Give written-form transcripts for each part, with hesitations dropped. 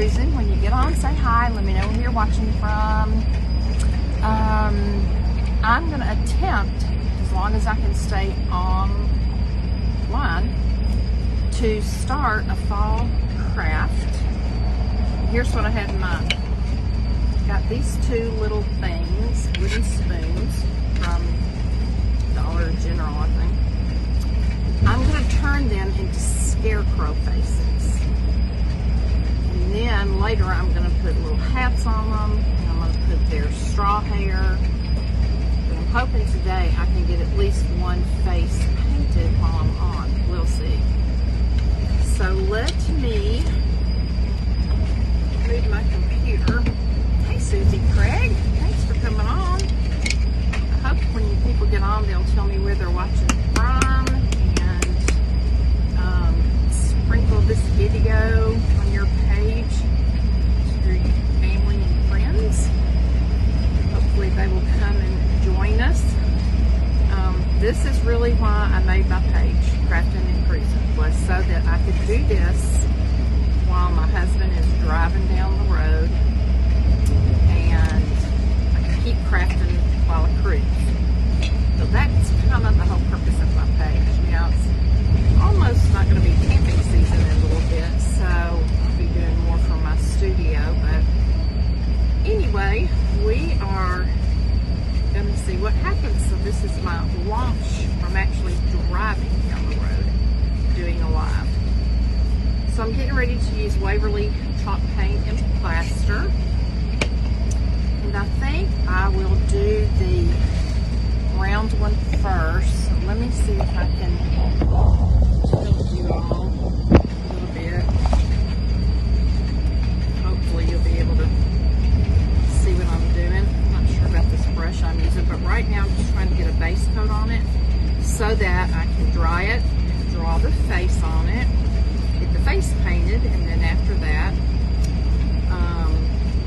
cruising. When you get on, say hi. Let me know where you're watching from. I'm going to attempt, as long as I can stay online, to start a fall craft. Here's what I had in mind. Got these two little things, wooden spoons from Dollar General, I think. I'm going to turn them into scarecrow faces. And then later I'm going to put little hats on them, and I'm going to put their straw hair. But I'm hoping today I can get at least one face painted while I'm on. We'll see. So let me move my computer. Hey, Susie Craig, thanks for coming on. I hope when people get on, they'll tell me where they're watching from, and sprinkle this video on your page to your family and friends. Hopefully they will come and join us. This is really why I made my page, Crafting and Cruising, was so that I could do this while my husband is driving down the road, and I can keep crafting while I cruise. So that's kind of the whole purpose of my page. Now it's almost not going to be camping season in a little bit, so I'll be doing more from my studio. But anyway, we are going to see what happens. So this is my launch from actually driving down the road, doing a live. So I'm getting ready to use Waverly chalk paint and plaster. And I think I will do the round one first. So let me see if I can tilt you all a little bit. Hopefully you'll be able to see what I'm doing. I'm not sure about this brush I'm using, but right now I'm just trying to get a base coat on it so that I can dry it, draw the face on it, get the face painted, and then after that,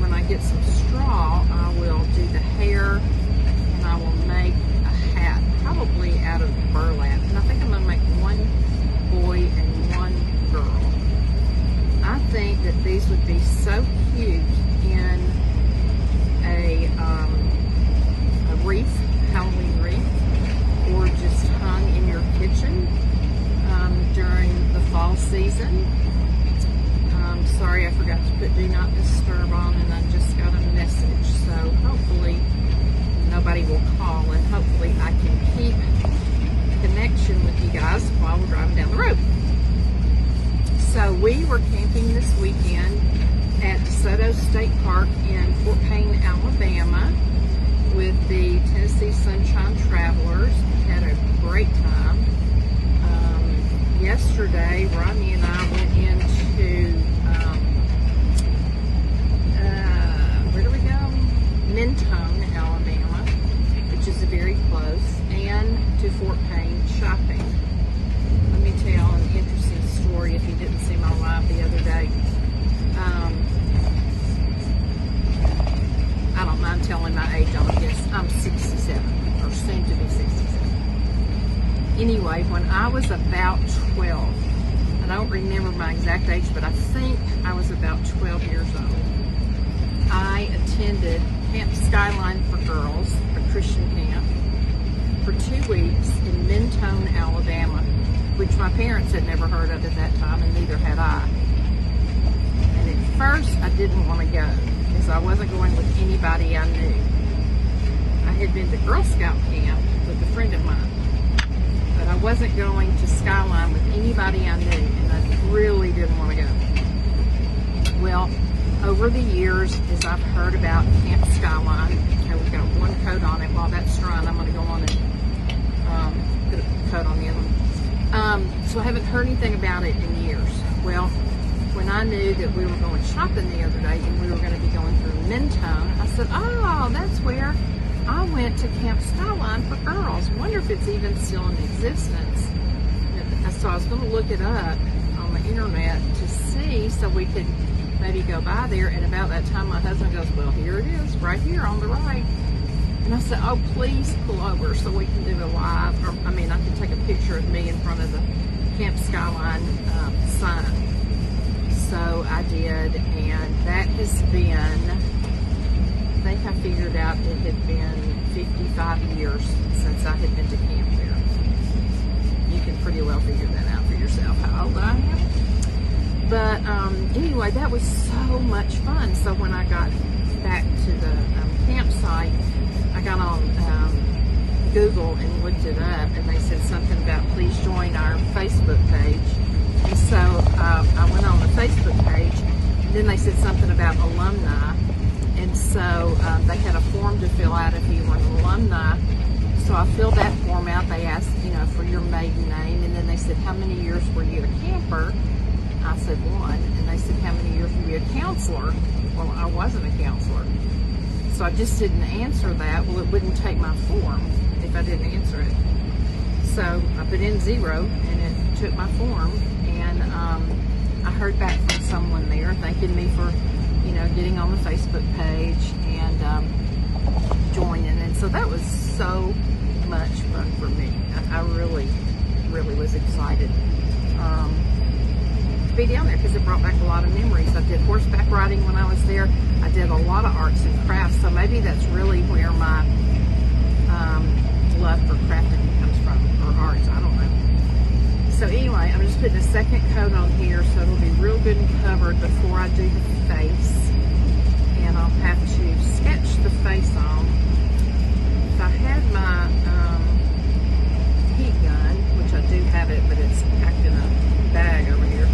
when I get some straw, I will do the hair, and I will make a hat, probably out of burlap. And I think I'm going to make one boy and one girl. I think that these would be so cute in a wreath, Halloween wreath, or just hung in your kitchen during the fall season. Sorry, I forgot to put Do Not Disturb on, and I just got a message. So hopefully nobody will call, and hopefully I can keep connection with you guys while we're driving down the road. So we were camping this weekend at DeSoto State Park in Fort Payne, Alabama, with the Tennessee Sunshine Travelers. We had a great time. Yesterday, Rodney and I went into, where do we go? Mentone, Alabama, which is very close, and to Fort Payne shopping. Let me tell an interesting story if you didn't see my live the other day. I don't mind telling my age on this. I'm 67, or soon to be 67. Anyway, when I was about 12, I don't remember my exact age, but I think I was about 12 years old, I attended Camp Skyline for Girls, a Christian camp, for 2 weeks in Mentone, Alabama, which my parents had never heard of at that time, and neither had I. And at first, I didn't want to go, because I wasn't going with anybody I knew. I had been to Girl Scout camp with a friend of mine, but I wasn't going to Skyline with anybody I knew, and I really didn't want to go. Well, over the years, as I've heard about Camp Skyline, okay, we've got one coat on it. While that's drying, I'm going to go on and put a coat on the other one. So I haven't heard anything about it in years. Well, when I knew that we were going shopping the other day and we were going to be going through Mentone, I said, oh, that's where I went to Camp Skyline for Girls. Wonder if it's even still in existence. And so I was going to look it up on the internet to see, so we could maybe go by there. And about that time, my husband goes, well, here it is, right here on the right. And I said, oh, please pull over so we can do a live, or I mean, I can take a picture of me in front of the Camp Skyline sign. so I did, and that has been, I think I figured out it had been 55 years since I had been to camp there. You can pretty well figure that out for yourself, how old I am. But anyway, that was so much fun. So when I got back to the campsite, I got on Google and looked it up, and they said something about please join our Facebook page. And so I went on the Facebook page, and then they said something about alumni. And so they had a form to fill out if you were an alumni. So I filled that form out. They asked, for your maiden name, and then they said, how many years were you a camper? I said 1. And they said, how many years were you a counselor? Well, I wasn't a counselor. So I just didn't answer that. Well, it wouldn't take my form if I didn't answer it. So I put in 0, and it took my form. And I heard back from someone there thanking me for, getting on the Facebook page and joining. And so that was so much fun for me. I really, really was excited to be down there because it brought back a lot of memories. I did horseback riding when I was there. I did a lot of arts and crafts, so maybe that's really where my love for crafting comes from, or arts, I don't know. So anyway, I'm just putting a second coat on here so it'll be real good and covered before I do the face. And I'll have to sketch the face on. If I had my heat gun, which I do have it, but it's packed in a bag over here,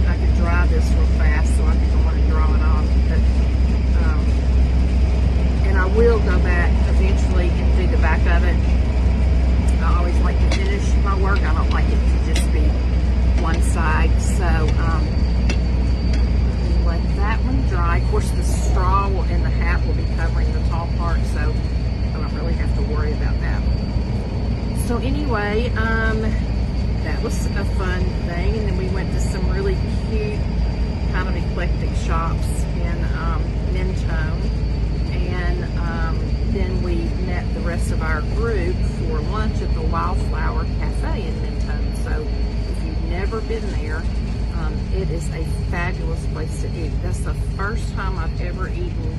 I could dry this real fast so I can go on and draw it on. But, and I will go back eventually and do the back of it. I always like to finish my work. I don't like it to just be one side. So let that one dry. Of course, the straw and the hat will be covering the tall part, so I don't really have to worry about that. So anyway, that was a fun thing. And then we went to some really cute, kind of eclectic shops in Mentone. And then we met the rest of our group for lunch at the Wildflower Cafe in Mentone. So if you've never been there, it is a fabulous place to eat. That's the first time I've ever eaten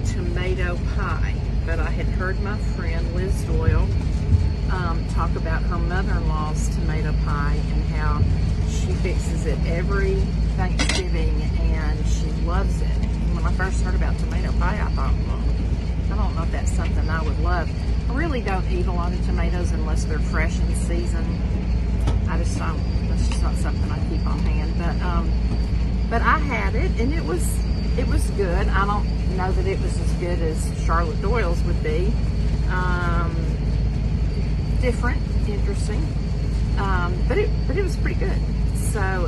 tomato pie. But I had heard my friend Liz Doyle talk about her mother-in-law's tomato pie and how she fixes it every Thanksgiving and she loves it. And when I first heard about tomato pie, I thought, well, I don't know if that's something I would love. I really don't eat a lot of tomatoes unless they're fresh and seasoned. I just don't, that's just not something I keep on hand. But I had it and it was good. I don't know that it was as good as Charlotte Doyle's would be. Different, interesting, but it was pretty good. So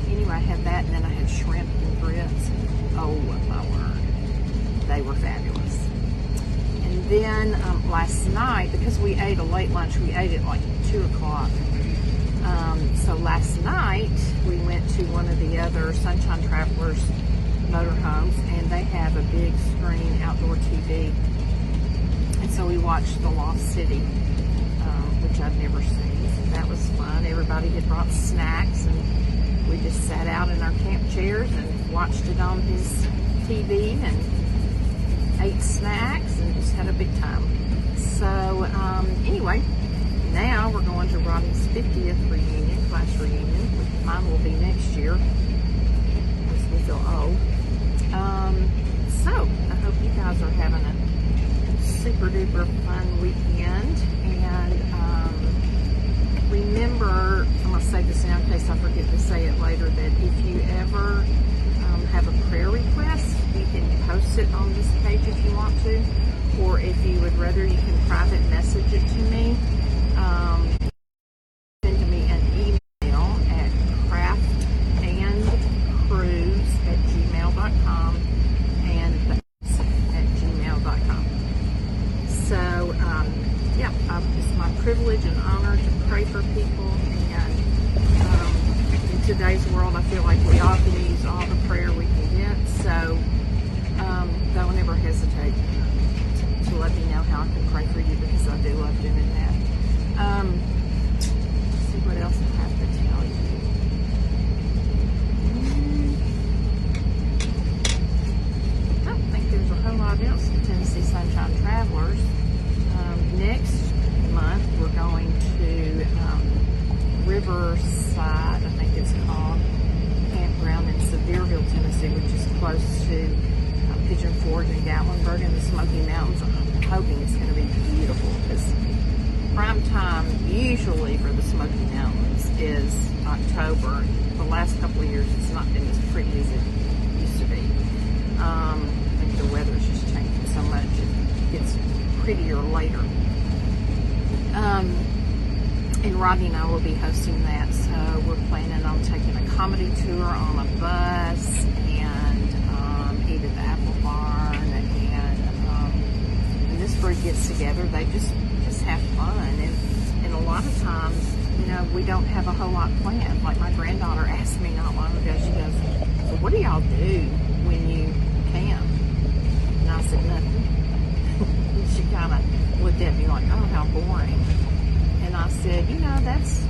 anyway, I had that, and then I had shrimp and grits. Oh my word, they were fabulous. And then last night, because we ate a late lunch, we ate at like 2 o'clock. So last night we went to one of the other Sunshine Travelers motorhomes, and they have a big screen outdoor TV. And so we watched The Lost City, which I'd never seen. So that was fun. Everybody had brought snacks, and we just sat out in our camp chairs and watched it on his TV and ate snacks and just had a big time. So anyway, now we're going to Robbie's 50th reunion, class reunion, which mine will be next year. Makes me feel old. So I hope you guys are having a super duper fun weekend. And remember, I'm going to say this now in case I forget to say it later, that if you ever have a prayer request, you can post it on this page if you want to, or if you would rather, you can private message it to me. Send to me an email at craftandcruise@gmail.com and @gmail.com. So, yeah, it's my privilege and honor to pray for people, and in today's world, I feel like we all can use all the prayer we can get, so don't ever hesitate to let me know how I can pray for you, because I do love doing that. Let's see what else I have to tell you. Tennessee Sunshine Travelers. Next month we're going to Riverside, I think it's called, campground in Sevierville, Tennessee, which is close to Pigeon Forge and Gatlinburg in the Smoky Mountains. I'm hoping it's going to be beautiful because prime time usually for the Smoky Mountains is October. The last couple of years it's not been as pretty as it used to be. I think the weather's just changing so much it gets prettier later. And Rodney and I will be hosting that, so we're planning on taking a comedy tour on a bus and eat at the Apple Barn, and this group gets together. They just have fun, and a lot of times, you know, we don't have a whole lot planned. Like my granddaughter asked me not long ago, she goes, "So what do y'all do when you camp?" And I said, "Nothing." And she kind of looked at me like, "Oh, how boring." And I said, "You know, that's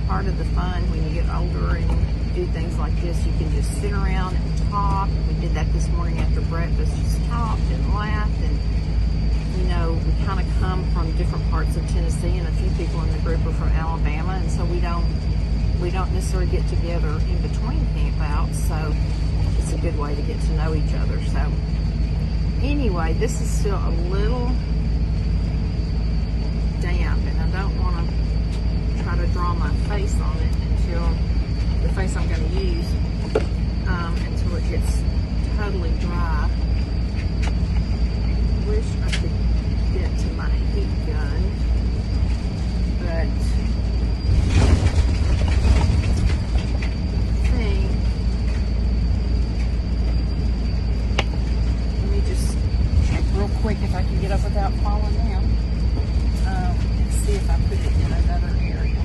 part of the fun when you get older and do things like this. You can just sit around and talk." We did that this morning after breakfast, just talked and laughed, and you know, we kind of come from different parts of Tennessee, and a few people in the group are from Alabama, and so we don't necessarily get together in between campouts, so it's a good way to get to know each other. So anyway, this is still a little damp, and I don't want to try to draw my face on it until the face I'm going to use until it gets totally dry. Wish I could get to my heat gun, but I think, let me just check real quick if I can get up without falling down, and see if I put it in another area.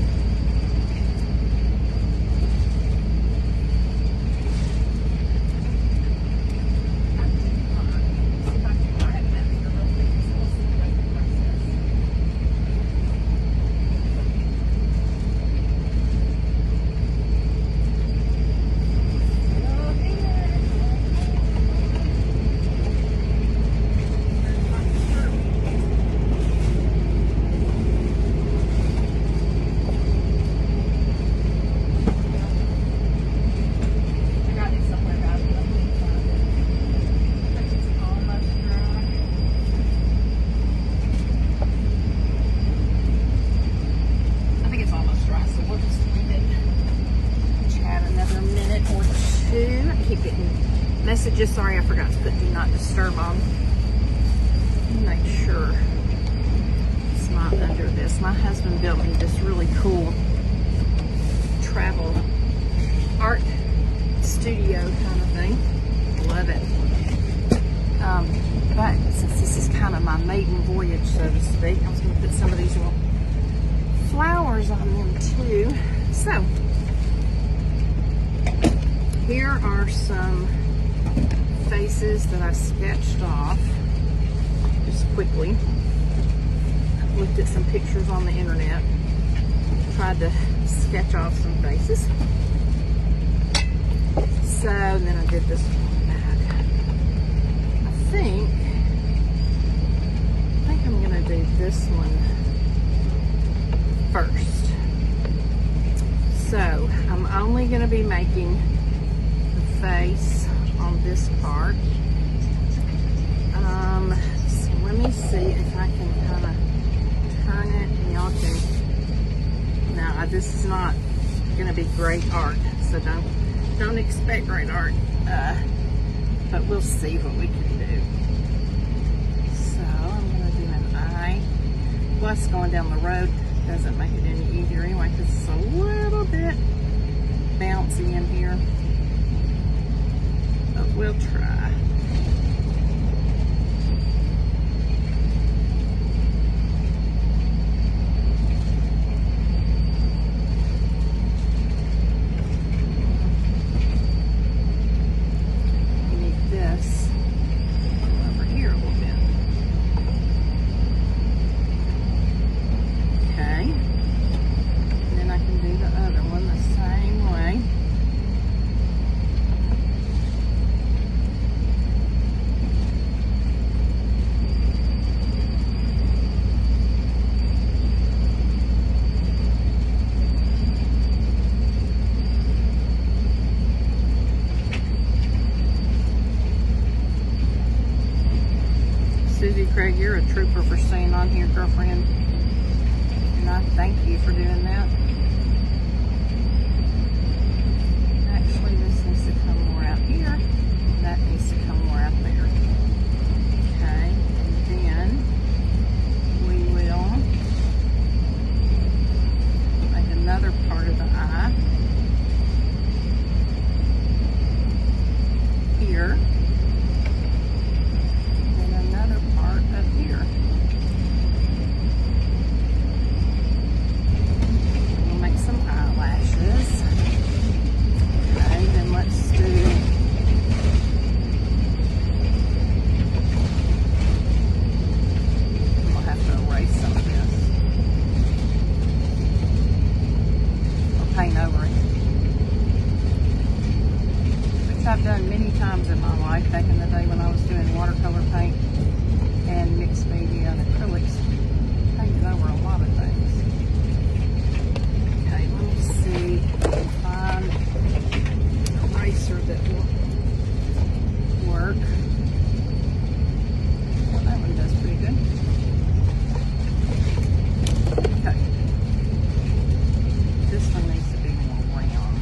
Messages. Sorry, I forgot to put do not disturb on. Make sure it's not under this. My husband built me this really cool travel art studio kind of thing. Love it. But since this is kind of my maiden voyage, so to speak, I was going to put some of these little flowers on them too. So here are some faces that I sketched off just quickly. I've looked at some pictures on the internet, tried to sketch off some faces. So then I did this one back. I think I'm gonna do this one first. So I'm only gonna be making the face on this part. So let me see if I can kind of turn it and y'all can. Now this is not going to be great art, so don't expect great art. But we'll see what we can do. So I'm going to do an eye. Plus going down the road doesn't make it any easier anyway because it's a little bit bouncy in here. But we'll try. We need this over here a little bit. Okay. And then I can do the other one the same way. Susie Craig, you're a trooper for staying on here, girlfriend. And I thank you for doing that. Actually, this needs to come more out here. And that needs to come more out there. Okay, and then we will make another part of the eye here. And another part up here. We'll make some eyelashes. Okay, then let's do some of this. Or paint over it. Which I've done many times in my life back in the day when I was doing watercolor paint and mixed media and acrylics. Painted over a lot of things. Okay, let me see if I can find an eraser that will work. Well, that one does pretty good. Okay. This one needs to be more round.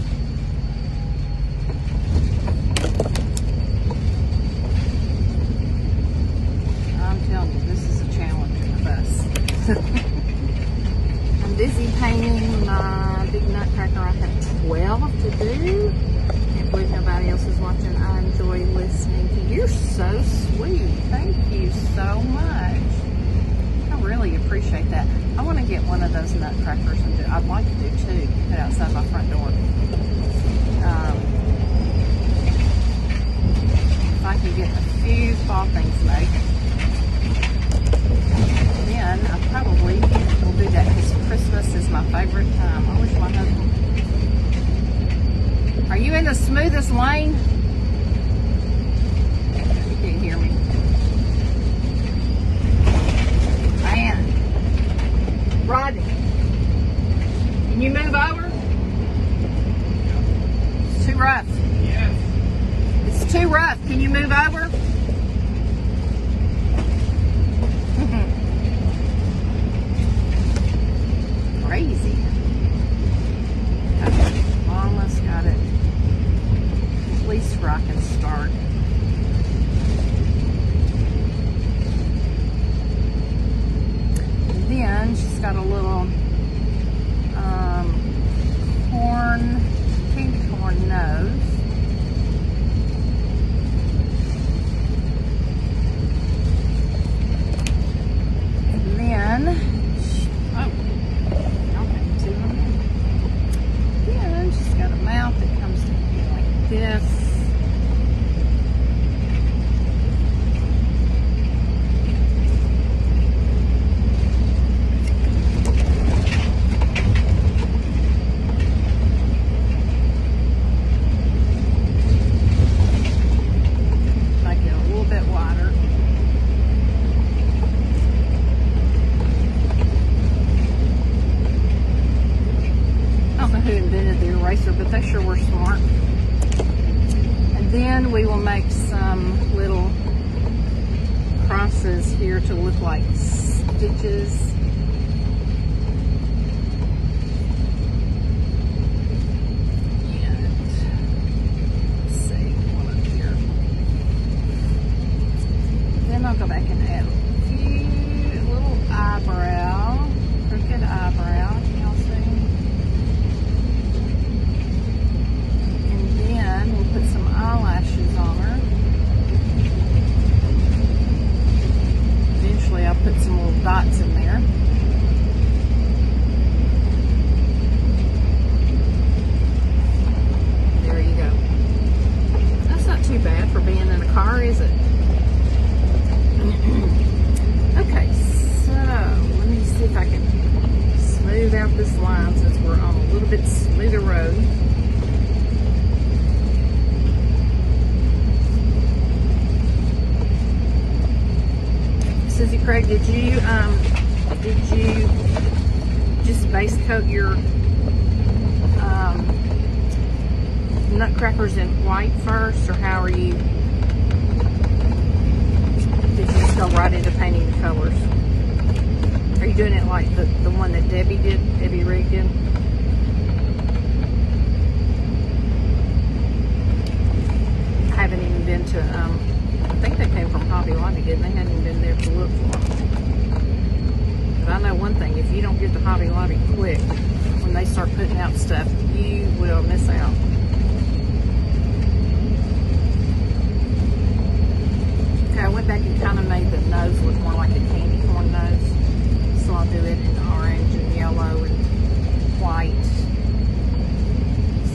I'm telling you, this is a challenge with us. I'm busy painting my big nutcracker. I have 12 to do. Can't believe nobody else is watching. I enjoy listening to you. You're so sweet. Thank you so much. I really appreciate that. I want to get one of those nutcrackers and do. I'd like to do two. Put outside my front door. If I can get a few fall things made, then I probably will do that because Christmas is my favorite time. I wish my husband. Are you in the smoothest lane? You can't hear me. Man. Rodney, can you move over? It's too rough. Yes. It's too rough. Can you move over? Crazy. Okay. Almost got it. At least where I can start. Then she's got a little candy corn nose. And then, then she's got a mouth that comes to be like this. But they sure were smart. And then we will make some little crosses here to look like stitches. And let's see, one up here. Then I'll go back and add a few little eyebrow, crooked eyebrow. Can y'all see? Then we'll put some eyelashes on her. Eventually I'll put some little dots in there. There you go. That's not too bad for being in a car, is it? Okay, so let me see if I can smooth out this line since we're on a little bit smoother road. Susie Craig, did you just base coat your nutcrackers in white first, or how are you? Did you just go right into painting did, and they hadn't even been there to look for them. But I know one thing, if you don't get to Hobby Lobby quick, when they start putting out stuff, you will miss out. Okay, I went back and kind of made the nose look more like a candy corn nose. So I'll do it in orange and yellow and white.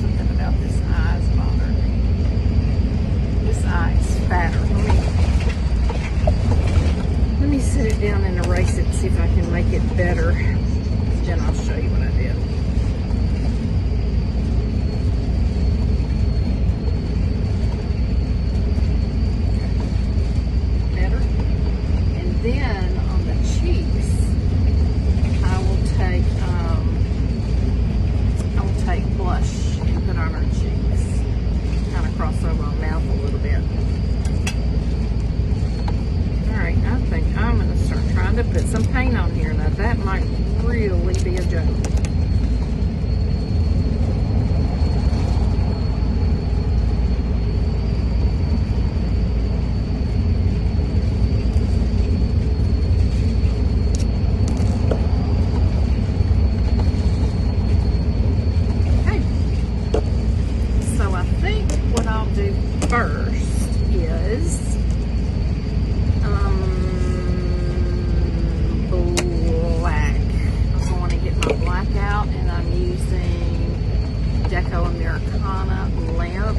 Something about this eye is bothering me. This eye is fatter. Let me sit it down and erase it and see if I can make it better. Then I'll show you what I did. Better. And then on the cheeks, I will take blush and put on her cheeks. Kind of cross over her mouth a little bit. Alright, I think I'm going to start trying to put some paint on here. Now that might really be a joke. Okay. So I think what I'll do first is black. I'm going to get my black out, and I'm using Deco Americana Lamp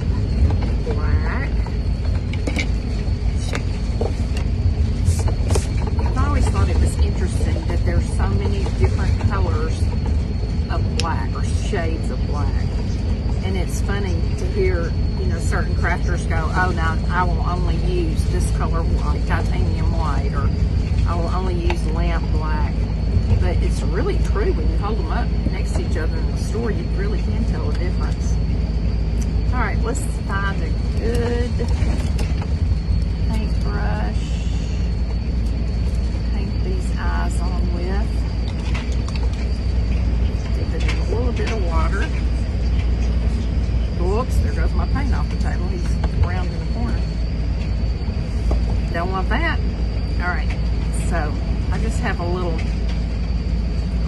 Black. I've always thought it was interesting that there's so many different colors of black, or shades of black. And it's funny to hear, you know, certain crafters go, oh, now I will only use this color white, titanium white, or I will only use lamp black. But it's really true when you hold them up next to each other in the store, you really can tell a difference. All right, let's find a good paintbrush. Paint these eyes on with. Dip it in a little bit of water. Whoops, there goes my paint off the table. He's around in the corner. Don't want that. All right, so I just have a little, I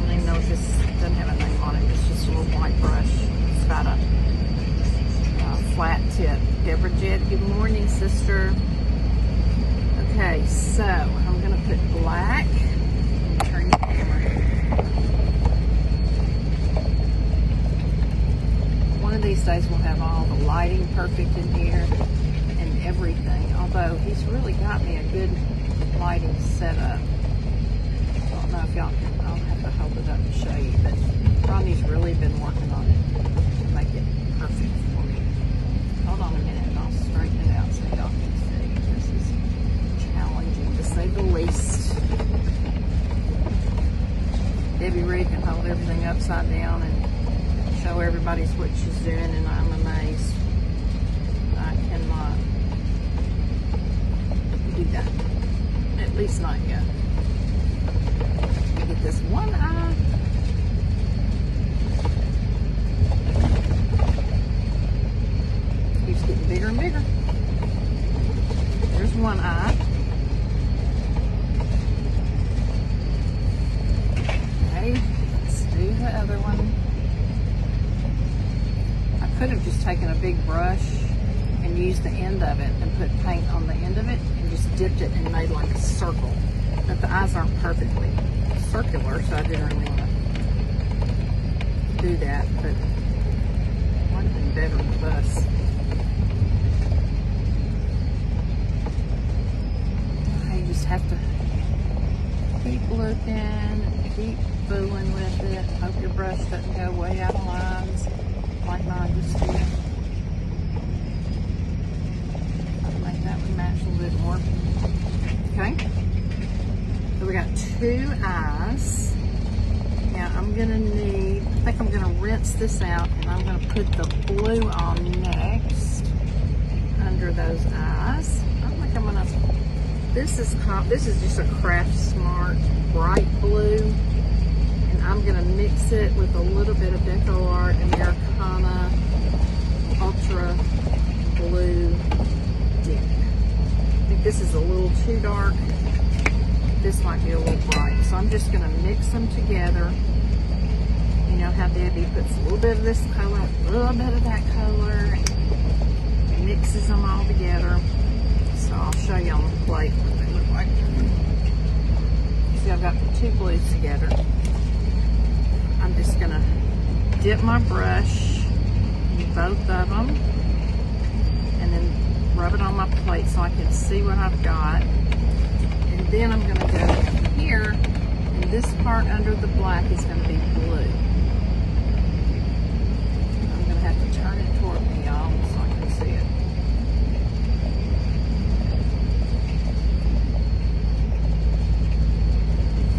don't even know if this doesn't have a name on it. It's just a little white brush. It's got a flat tip. Deborah Jed, good morning, sister. Okay, so I'm going to put black. Turn the camera. One of these days we'll have all the lighting perfect in here and everything. Although he's really got me a good lighting setup. I don't know if y'all can, I'll have to hold it up to show you, but Ronnie's really been working on it to make it perfect for me. Hold on a minute, I'll straighten it out so y'all can see. This is challenging to say the least. Debbie Reed can hold everything upside down and show everybody what she's doing, and I'm amazed. I cannot do that. At least not yet. Get this one eye. Keeps getting bigger and bigger. There's one eye. Okay, let's do the other one. I could have just taken a big brush and used the end of it and put paint on the end of it and just dipped it and made like a circle. But the eyes aren't perfectly circular, so I didn't really want to do that, but it might have been better with us. You just have to keep looking, keep fooling with it. Hope your brush doesn't go way out of lines like mine just did. I'll make that one match a little bit more. Okay. So we got two eyes. Now I'm gonna need, I think I'm gonna rinse this out, and I'm gonna put the blue on next under those eyes. I think I'm gonna, this is just a Craft Smart bright blue, and I'm gonna mix it with a little bit of Deco Art Americana Ultra Blue Dip. I think this is a little too dark. This might be a little bright. So I'm just gonna mix them together. You know how Debbie puts a little bit of this color, a little bit of that color, and mixes them all together. So I'll show you on the plate what they look like. See, I've got the two blues together. I'm just gonna dip my brush in both of them and then rub it on my plate so I can see what I've got. And then I'm gonna go here, and this part under the black is gonna be blue. I'm gonna have to turn it toward me, y'all, so I can see it.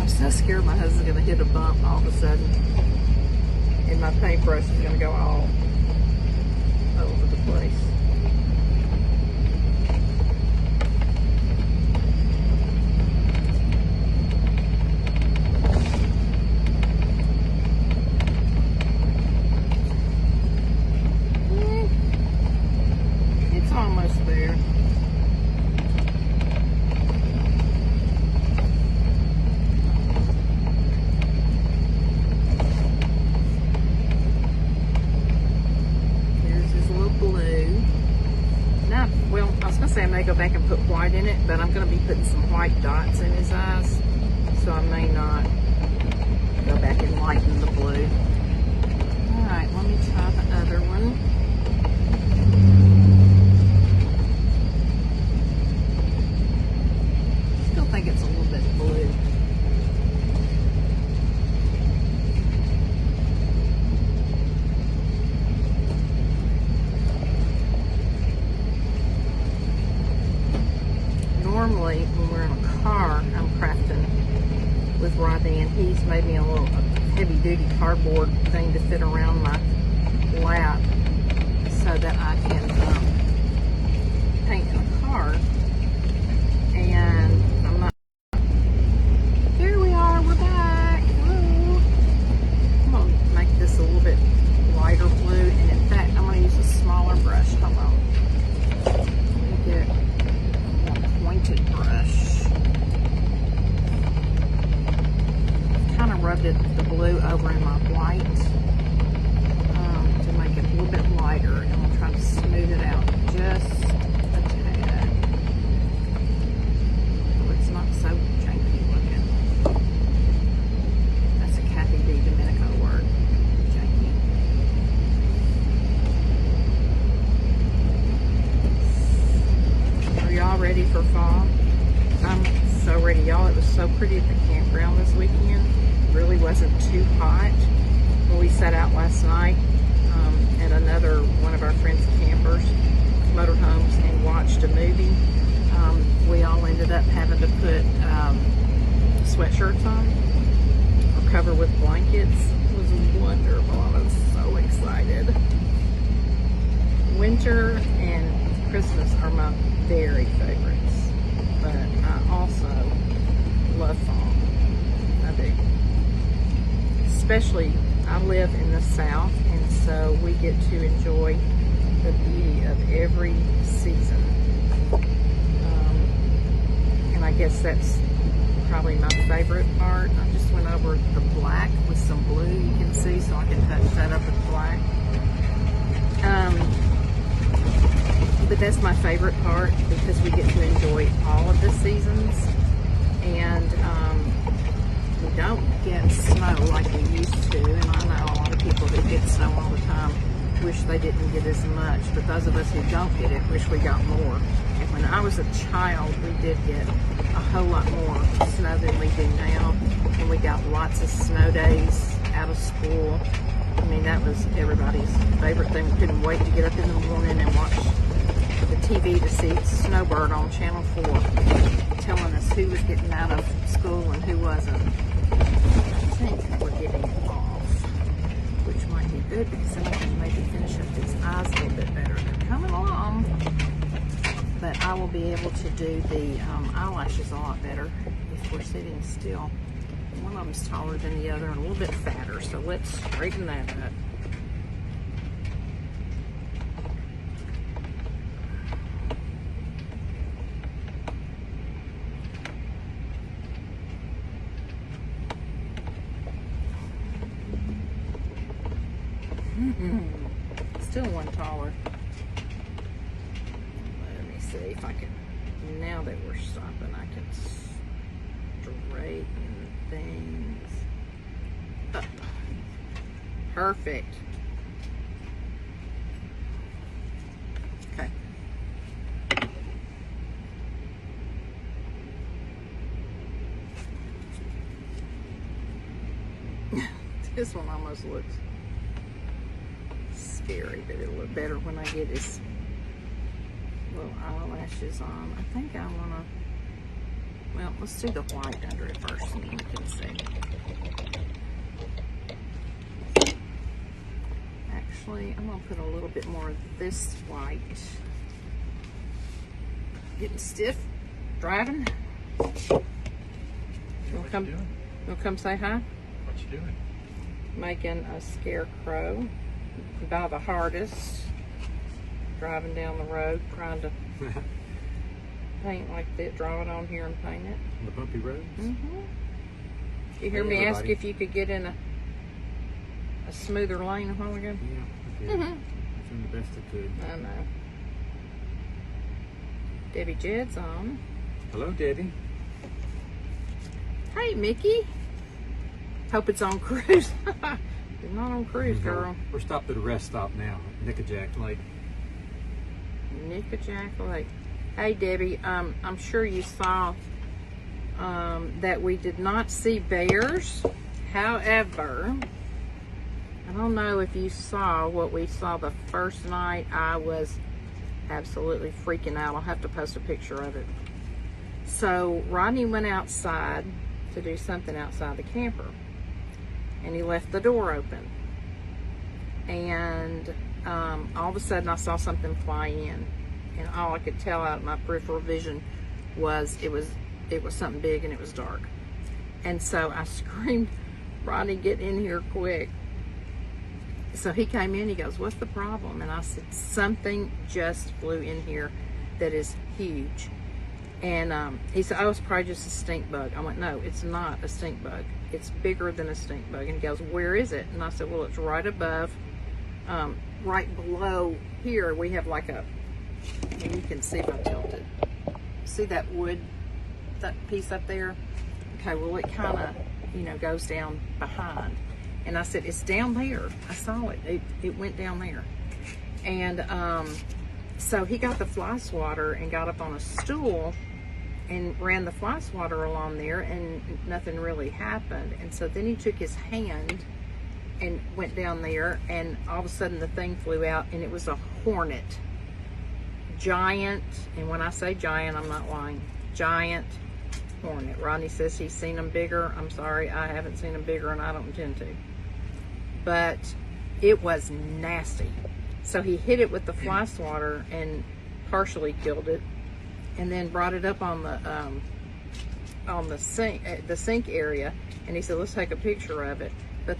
I'm so scared my husband's gonna hit a bump all of a sudden, and my paintbrush is gonna go all over the place. It's almost there. I may go back and put white in it, but I'm going to be putting some white dots in his eyes, so I may not go back and lighten the blue. Alright, let me try the other one. Still think it's a little bit blue. Normally, when we're in a car, I'm crafting with Rodney, and he's made me a little heavy-duty cardboard thing to fit around my lap so that I can paint in a car. And I'm not. Here we are. We're back. Hello. I'm gonna make this a little bit lighter blue, and in fact, I'm gonna use a smaller brush. Hold on. Let me get pointed brush. Kind of rubbed the blue over in my white to make it a little bit lighter, and I'm trying to smooth it out just a tad. So it's not so janky looking. That's a Kathy D. Domenico word. Janky. Are y'all ready for fall? I'm so ready, y'all. It was so pretty at the campground this weekend. It really wasn't too hot. When we sat out last night at another one of our friends' campers, motorhomes, and watched a movie, we all ended up having to put sweatshirts on or cover with blankets. It was wonderful. I was so excited. Winter and Christmas are my very favorites, but I also love fall. I do. Especially, I live in the South, and so we get to enjoy the beauty of every season. And I guess that's probably my favorite part. I just went over the black with some blue, you can see, so I can touch that up with black. But that's my favorite part because we get to enjoy all of the seasons, and we don't get snow like we used to. And I know a lot of people that get snow all the time wish they didn't get as much, but those of us who don't get it wish we got more. And when I was a child, we did get a whole lot more snow than we do now, and we got lots of snow days out of school. I mean, that was everybody's favorite thing. We couldn't wait to get up in the morning and watch the TV to see Snowbird on Channel 4 telling us who was getting out of school and who wasn't. I think we're getting off, which might be good because then I can maybe finish up these eyes a little bit better. They're coming along, but I will be able to do the eyelashes a lot better if we're sitting still. One of them's taller than the other and a little bit fatter, so let's straighten that up. Still one taller. Let me see if I can, now that we're stopping, I can straighten things up. Perfect. Okay. This one almost looks scary, but it'll look better when I get his little eyelashes on. I think I want to, well, let's do the white under it first and then we can see. Actually, I'm going to put a little bit more of this white. Getting stiff, driving. You'll come say hi? What you doing? Making a scarecrow by the hardest. Driving down the road, trying to paint like that, draw it on here and paint it. On the bumpy roads? Mm-hmm. You hear me ask if you could get in a smoother lane a while ago? Yeah, I did. Mm-hmm. I done the best I could. I know. Debbie Jed's on. Hello, Debbie. Hey, Mickey. Hope it's on cruise. It's not on cruise, girl. We're stopped at a rest stop now, Nickajack Lake. Nickajack Lake. Hey, Debbie. I'm sure you saw that we did not see bears. However, I don't know if you saw what we saw the first night. I was absolutely freaking out. I'll have to post a picture of it. So Rodney went outside to do something outside the camper, and he left the door open, and all of a sudden I saw something fly in, and all I could tell out of my peripheral vision was it was something big and it was dark. And so I screamed, Rodney, get in here quick. So he came in, he goes, what's the problem? And I said, something just flew in here that is huge. And he said, oh, it's probably just a stink bug. I went, no, it's not a stink bug. It's bigger than a stink bug. And he goes, where is it? And I said, well, it's right above, right below here. We have like a, and you can see if I tilt it. See that wood, that piece up there? Okay, well, it kind of, goes down behind. And I said, it's down there. I saw it. It went down there. And so he got the fly swatter and got up on a stool and ran the fly swatter along there, and nothing really happened. And so then he took his hand and went down there, and all of a sudden the thing flew out, and it was a hornet. Giant, and when I say giant, I'm not lying. Giant hornet. Rodney says he's seen them bigger. I'm sorry, I haven't seen them bigger, and I don't intend to. But it was nasty. So he hit it with the fly swatter and partially killed it, and then brought it up on the sink area, and he said, let's take a picture of it. But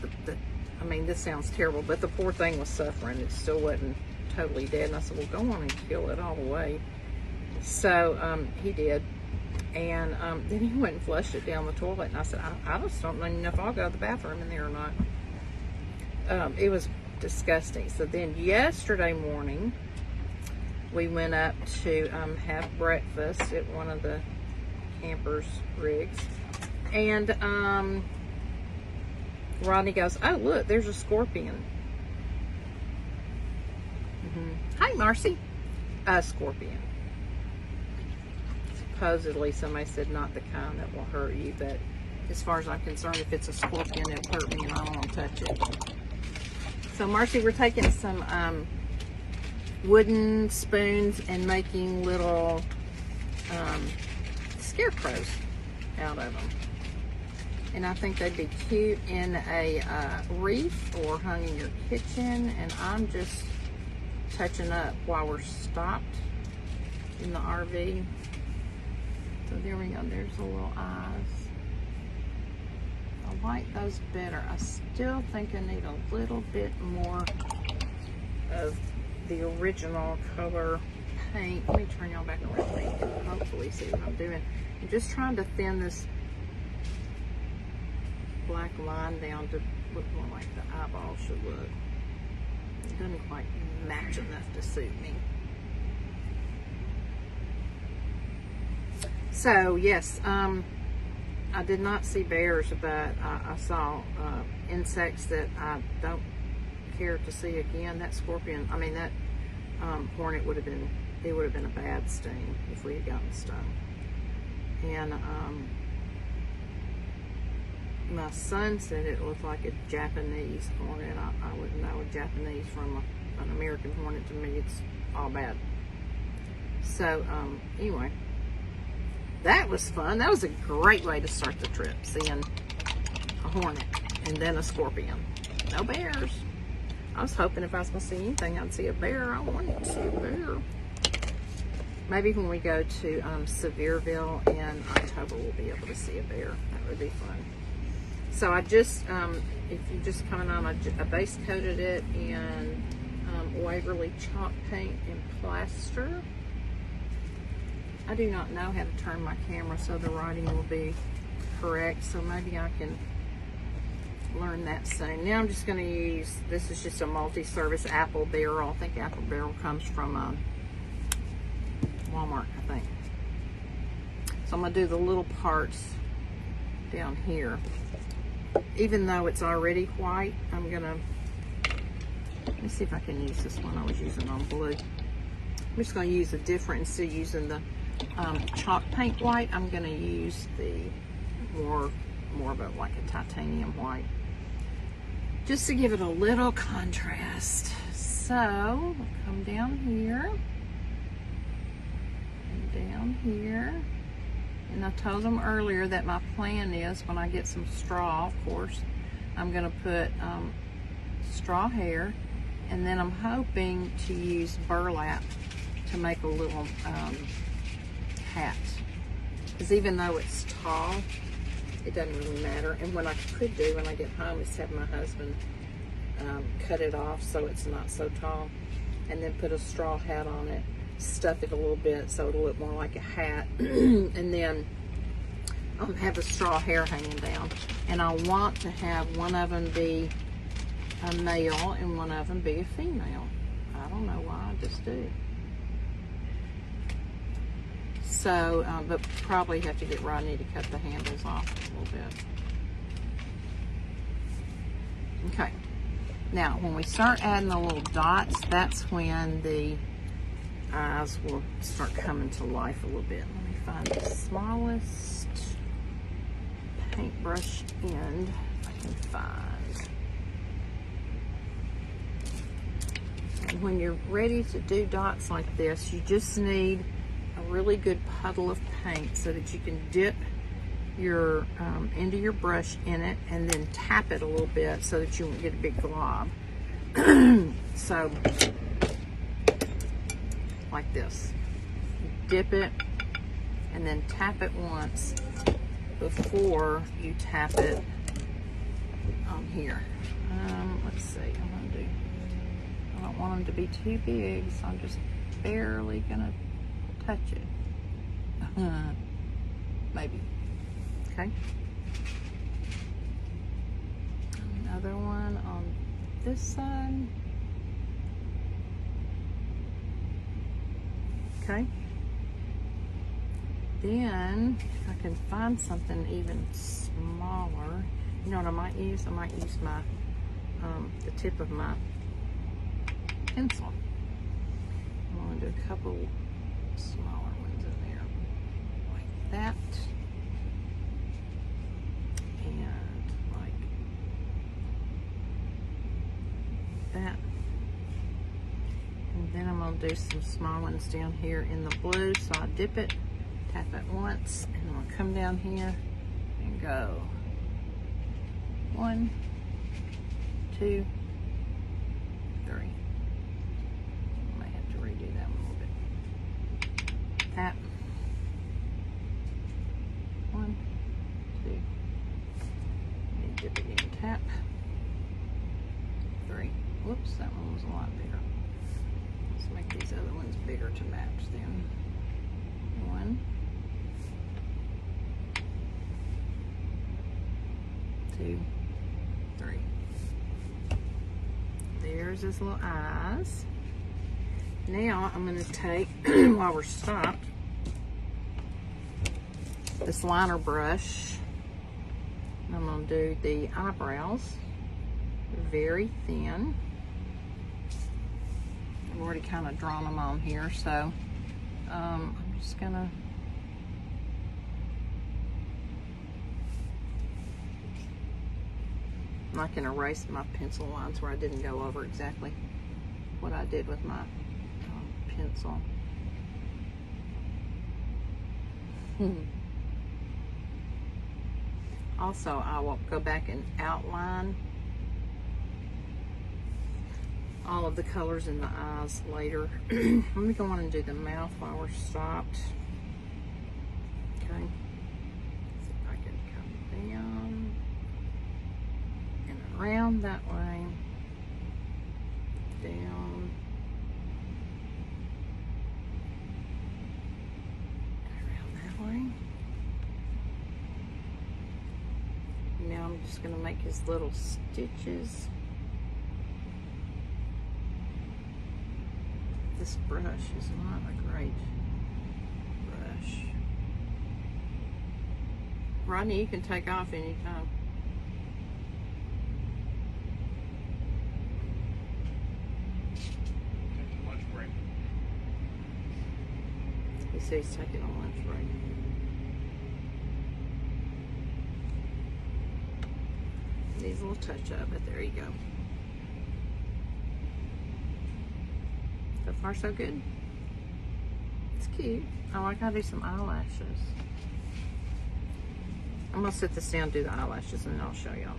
I mean, this sounds terrible, but the poor thing was suffering. It still wasn't totally dead. And I said, well, go on and kill it all the way. So he did. And then he went and flushed it down the toilet. And I said, I just don't even know if I'll go to the bathroom in there or not. It was disgusting. So then yesterday morning, we went up to have breakfast at one of the campers' rigs. And Rodney goes, oh, look, there's a scorpion. Hi, Marcy. A scorpion. Supposedly, somebody said not the kind that will hurt you, but as far as I'm concerned, if it's a scorpion, it'll hurt me and I don't want to touch it. So, Marcy, we're taking some wooden spoons and making little scarecrows out of them. And I think they'd be cute in a wreath or hung in your kitchen. And I'm just touching up while we're stopped in the RV. So there we go, there's the little eyes. I like those better. I still think I need a little bit more of the original color paint. Let me turn y'all back around so you can hopefully see what I'm doing. I'm just trying to thin this black line down to look more like the eyeball should look. It doesn't quite match enough to suit me. So yes, I did not see bears, but I saw insects that I don't care to see again. That scorpion, I mean that hornet would have been a bad sting if we had gotten stung. And my son said it looked like a Japanese hornet. I wouldn't know a Japanese from an American hornet. To me, it's all bad. So anyway, that was fun. That was a great way to start the trip, seeing a hornet and then a scorpion. No bears. I was hoping if I was going to see anything, I'd see a bear. I wanted to see a bear. Maybe when we go to Sevierville in October, we'll be able to see a bear. That would be fun. So I just, if you're just coming on, I base coated it in Waverly chalk paint and plaster. I do not know how to turn my camera so the writing will be correct, so maybe I can learn that soon. Now I'm just going to use, this is just a multi-service apple barrel. I think apple barrel comes from Walmart, I think. So I'm going to do the little parts down here. Even though it's already white, I'm going to, let me see if I can use this one I was using on blue. I'm just going to use a different, instead of using the chalk paint white, I'm going to use the more of a, like a titanium white, just to give it a little contrast. So we'll come down here and down here, and I told them earlier that my plan is, when I get some straw, of course, I'm going to put straw hair, and then I'm hoping to use burlap to make a little hat, because even though it's tall, it doesn't really matter. And what I could do when I get home is have my husband cut it off so it's not so tall, and then put a straw hat on it, stuff it a little bit so it'll look more like a hat, and then have the straw hair hanging down. And I want to have one of them be a male and one of them be a female. I don't know why, I just do. So, but probably have to get Rodney to cut the handles off a little bit. Okay. Now, when we start adding the little dots, that's when the eyes will start coming to life a little bit. Let me find the smallest paintbrush end I can find. And when you're ready to do dots like this, you just need a really good puddle of paint so that you can dip your end of your brush in it and then tap it a little bit so that you won't get a big glob. So like this, you dip it and then tap it once before you tap it on here. Let's see, I don't want them to be too big, so I'm just barely gonna touch it. Maybe. Okay. Another one on this side. Okay. Then, if I can find something even smaller, you know what I might use? I might use my, the tip of my pencil. I'm going to do a couple smaller ones in there, like that, and like that. And then I'm going to do some small ones down here in the blue. So I dip it, tap it once, and I'm going to come down here and go 1, 2, 3. I might have to redo that one a little bit. Tap. 1, 2. And dip again. Tap. 3. Whoops, that one was a lot bigger. Let's make these other ones bigger to match then. 1, 2, 3. There there's his little eyes. Now I'm going to take, while we're stopped, this liner brush. I'm going to do the eyebrows. Very thin. I've already kind of drawn them on here, so I'm just going to I can erase my pencil lines where I didn't go over exactly what I did with my pencil. Also, I will go back and outline all of the colors in the eyes later. Let me go on and do the mouth while we're stopped. Okay. See if I can come down and around that way. Down. And around that way. Now I'm just going to make his little stitches. This brush is not a great brush. Rodney, you can take off anytime. Take a lunch break. He says he's taking a lunch break. Needs a little touch up, but there you go. So far, so good. It's cute. Oh, I gotta do some eyelashes. I'm gonna sit this down and do the eyelashes, and then I'll show y'all.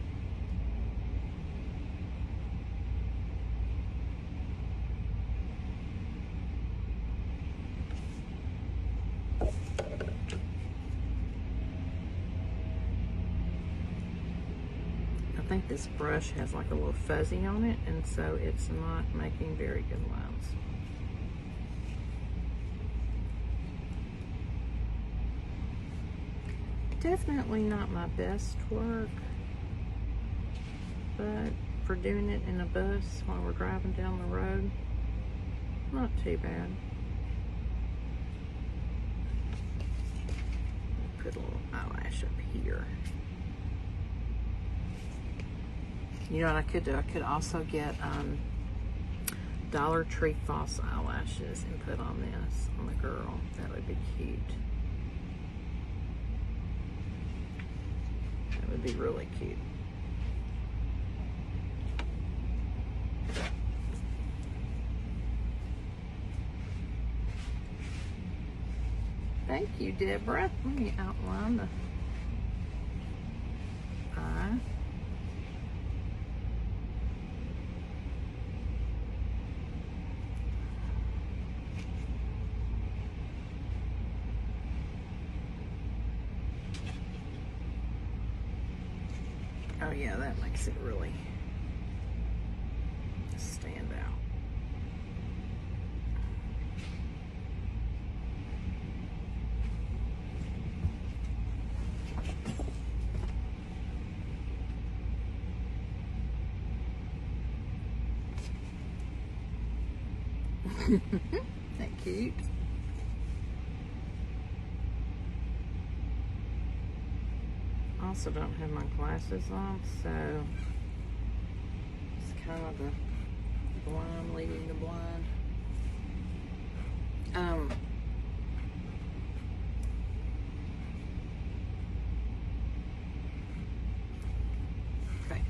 I think this brush has like a little fuzzy on it, and so it's not making very good lines. Definitely not my best work, but for doing it in a bus while we're driving down the road, not too bad. Put a little eyelash up here. You know what I could do? I could also get Dollar Tree false eyelashes and put on this on the girl. That would be cute. That would be really cute. Thank you, Deborah. Let me outline the eye. Oh yeah, that makes it really stand out. Isn't that cute? I also don't have my glasses on, so it's kind of the blind leading the blind. Okay,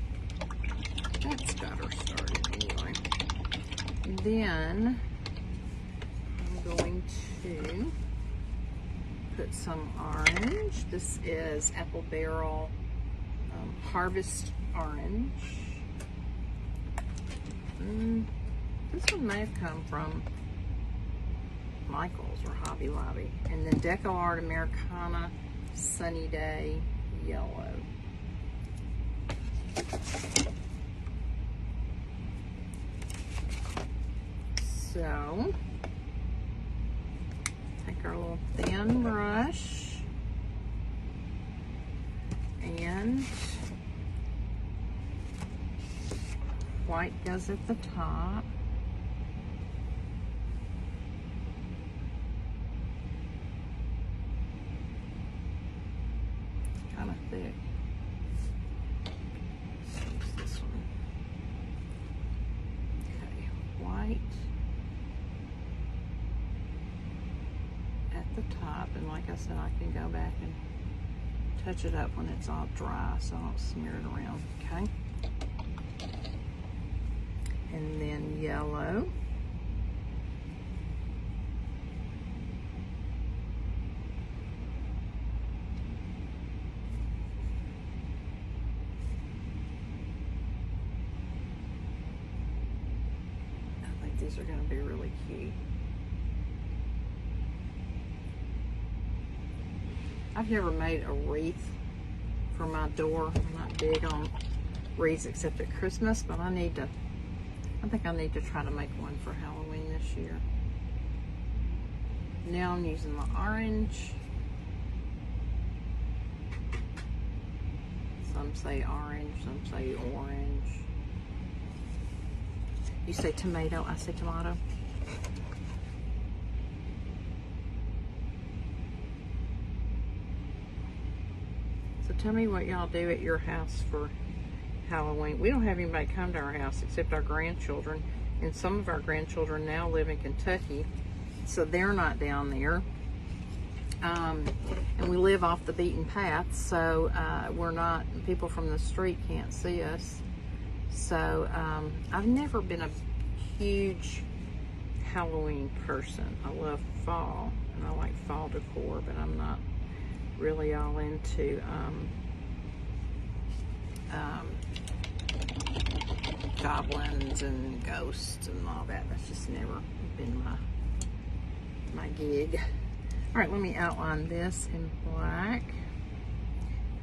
that's got her started anyway. Then I'm going to put some orange. This is Apple Barrel Harvest Orange. This one may have come from Michael's or Hobby Lobby. And then Deco Art Americana Sunny Day Yellow. So, take our little thin brush and white goes at the top. Kind of thick. Use this one. Okay, white at the top, and like I said, I can go back and touch it up when it's all dry so I don't smear it around, okay? And then yellow. I think these are going to be really cute. I've never made a wreath for my door. I'm not big on wreaths except at Christmas, but I think I need to try to make one for Halloween this year. Now I'm using the orange. Some say orange, some say orange. You say tomato, I say tomato. So tell me what y'all do at your house for Halloween. We don't have anybody come to our house except our grandchildren, and some of our grandchildren now live in Kentucky, so they're not down there. And we live off the beaten path, so we're not, people from the street can't see us. So I've never been a huge Halloween person. I love fall, and I like fall decor, but I'm not really all into goblins and ghosts and all that. That's just never been my gig. All right, let me outline this in black.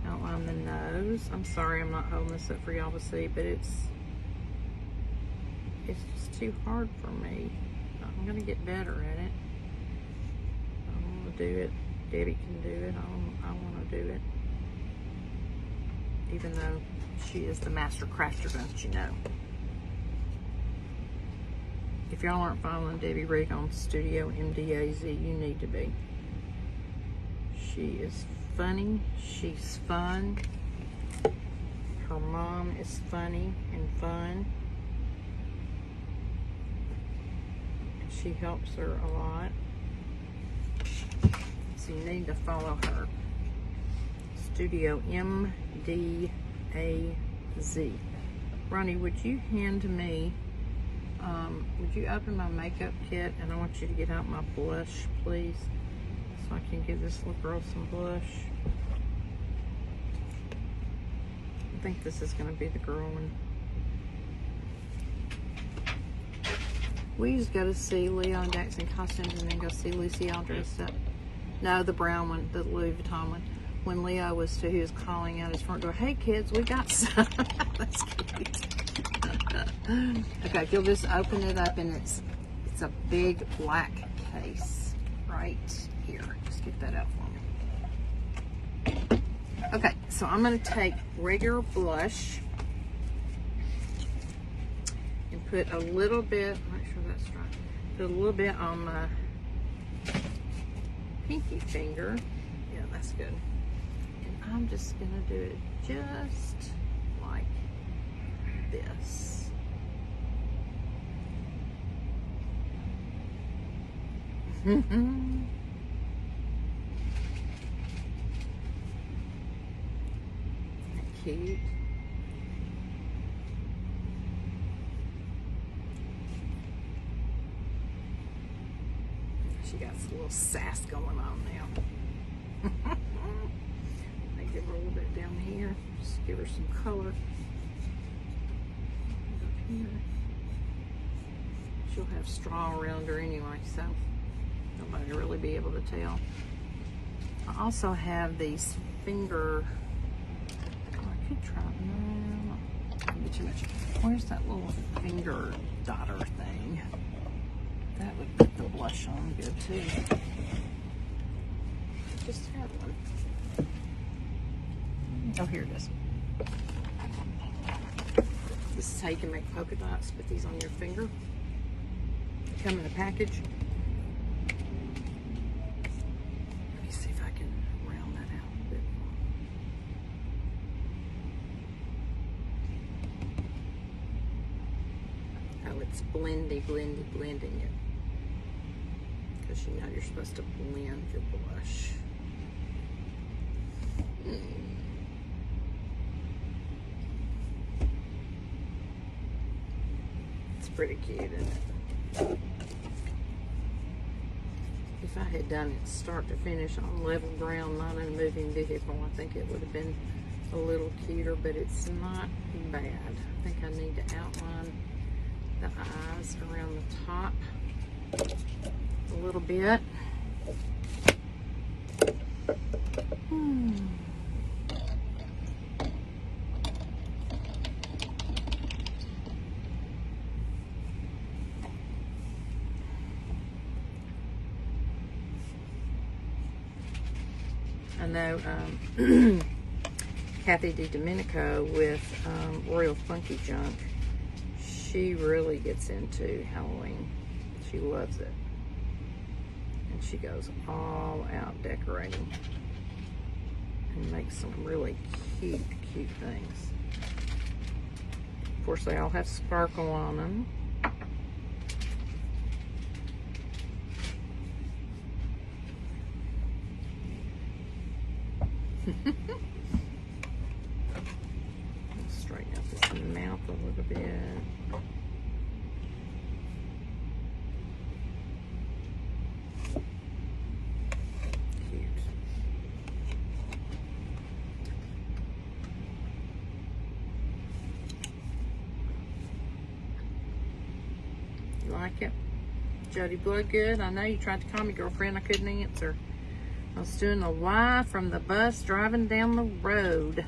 Outline the nose. I'm sorry I'm not holding this up for y'all to see, but it's just too hard for me. I'm gonna get better at it. I want to do it. Debbie can do it. I want to do it. Even though she is the master crafter, don't you know? If y'all aren't following Debbie Rigg on Studio MDAZ, you need to be. She is funny. She's fun. Her mom is funny and fun. She helps her a lot. So you need to follow her. Studio MDAZ. Ronnie, would you hand me, would you open my makeup kit, and I want you to get out my blush, please, so I can give this little girl some blush. I think this is going to be the girl one. We used to go to see Leo and Jackson costumes and then go see Lucy all dressed up. No, the brown one, the Louis Vuitton one. When Leo was two, he was calling out his front door, "Hey kids, we got some." That's cute. Okay, if you'll just open it up, and it's a big black case right here. Just get that out for me. Okay, so I'm going to take regular blush and put a little bit, make sure that's right, put a little bit on my pinky finger. Yeah, that's good. And I'm just going to do it just like this. Cute. She got a little sass going on now. I give her a little bit down here. Just give her some color. Up here. She'll have straw around her anyway, so nobody will really be able to tell. I also have these finger. Oh, I could try. No, that'd be too much. Where's that little finger dotter thing? That would put the blush on good too. Just had one. Oh, here it is. This is how you can make polka dots. Put these on your finger. They come in a package. Let me see if I can round that out a bit more. Oh, it's blending it. Because you know you're supposed to blend your blush. It's pretty cute, isn't it? If I had done it start to finish on level ground, not in a moving vehicle, I think it would have been a little cuter, but it's not bad. I think I need to outline the eyes around the top a little bit. I know Kathy DiDomenico with Royal Funky Junk, she really gets into Halloween. She loves it. And she goes all out decorating and makes some really cute things. Of course, they all have sparkle on them. Straighten up this mouth a little bit. Cute. You like it? Jody Bloodgood, I know you tried to call me, girlfriend. I couldn't answer. I was doing a Y from the bus driving down the road.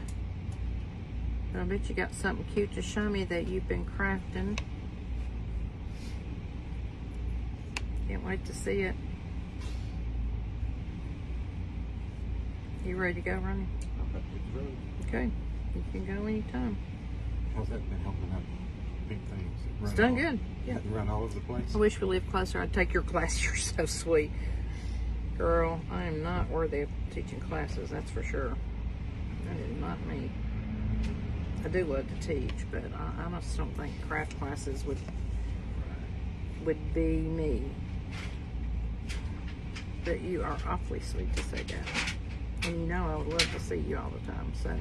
But I bet you got something cute to show me that you've been crafting. Can't wait to see it. You ready to go, Ronnie? Okay, you can go anytime. How's that been helping out big things? It's done good. Yeah. Run all over the place. I wish we lived closer. I'd take your class. You're so sweet. Girl, I am not worthy of teaching classes, that's for sure. That is not me. I do love to teach, but I just don't think craft classes would be me. But you are awfully sweet to say that. And you know I would love to see you all the time. So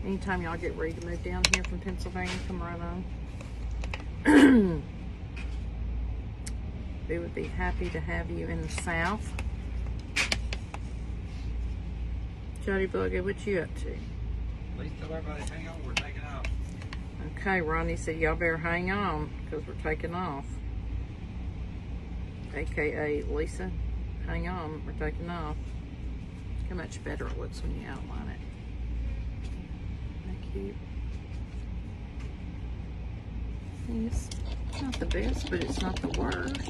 anytime y'all get ready to move down here from Pennsylvania, come right on. We would be happy to have you in the South. Jody Bugger, what you up to? Please tell everybody hang on, we're taking off. Okay, Ronnie said y'all better hang on because we're taking off. AKA Lisa, hang on, we're taking off. Look how much better it looks when you outline it. Isn't that cute? It's not the best, but it's not the worst.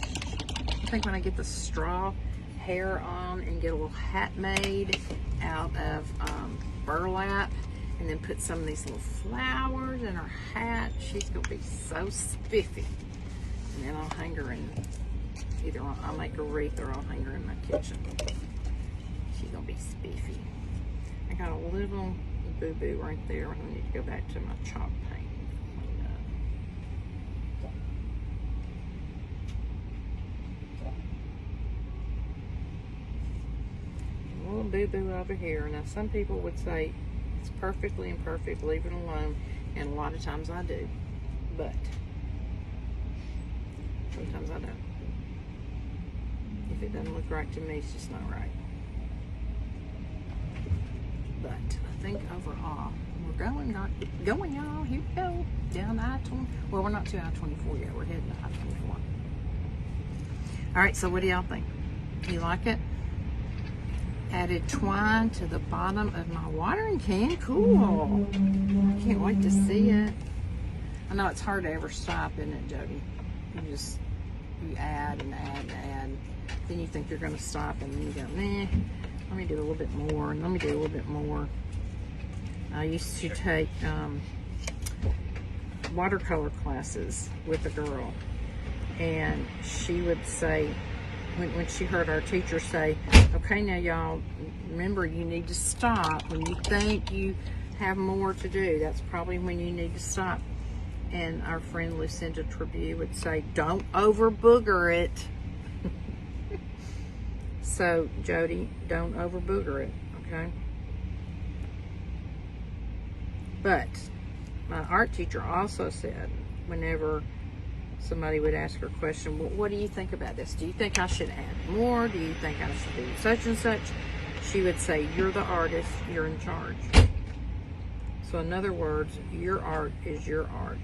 I think when I get the straw hair on and get a little hat made out of burlap and then put some of these little flowers in her hat, she's gonna be so spiffy. And then I'll hang her in, either I'll make a wreath or I'll hang her in my kitchen. She's gonna be spiffy. I got a little boo-boo right there. I need to go back to my chalk paint and clean up. Little boo-boo over here. Now some people would say it's perfectly imperfect, leave it alone, and a lot of times I do, but sometimes I don't. If it doesn't look right to me, it's just not right. But I think overall we're going y'all, here we go down I-20. Well, we're not to I-24 yet, we're heading to I-24. All right, so what do y'all think? You like it? Added twine to the bottom of my watering can. Cool. I can't wait to see it. I know it's hard to ever stop, isn't it, Jody? You add and add and add. Then you think you're going to stop, and then you go, nah, let me do a little bit more, and let me do a little bit more. I used to take watercolor classes with a girl, and she would say, when she heard our teacher say, okay, now y'all, remember, you need to stop. When you think you have more to do, that's probably when you need to stop. And our friend Lucinda Tribune would say, don't over booger it. So, Jody, don't over booger it, okay? But my art teacher also said, whenever somebody would ask her a question, well, what do you think about this? Do you think I should add more? Do you think I should do such and such? She would say, you're the artist, you're in charge. So in other words, your art is your art.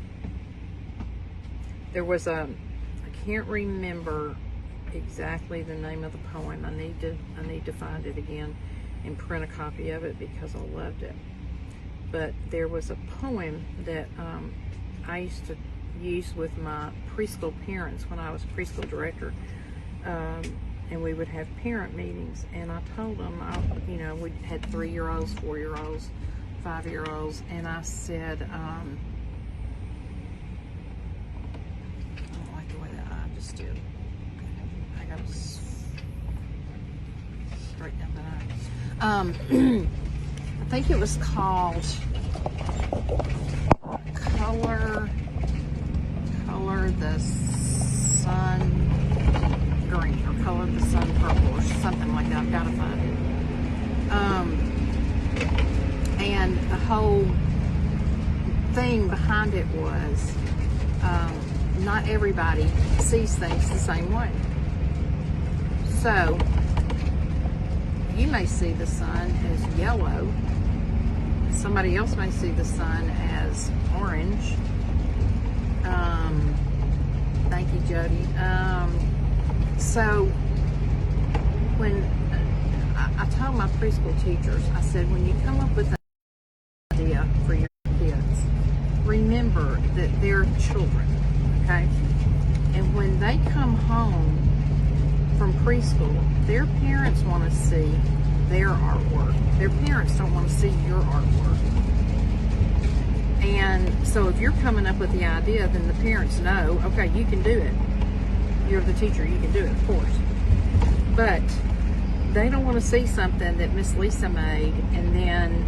There was I can't remember exactly the name of the poem. I need to find it again and print a copy of it because I loved it. But there was a poem that I used to use with my preschool parents when I was preschool director, and we would have parent meetings, and I told them, we had 3-year-olds, 4-year-olds, 5-year-olds, and I said, I don't like the way that I just did. I got to straighten out that eye. I think it was called Color the Sun Green, or Color the Sun Purple, or something like that. I've got to find it. And the whole thing behind it was not everybody sees things the same way. So you may see the sun as yellow. Somebody else may see the sun as orange. Thank you, Jody. So when I told my preschool teachers, I said, when you come up with an idea for your kids, remember that they're children, okay? And when they come home from preschool, their parents want to see their artwork. Their parents don't want to see your artwork. And so if you're coming up with the idea, then the parents know, okay, you can do it. You're the teacher, you can do it, of course. But they don't want to see something that Miss Lisa made and then,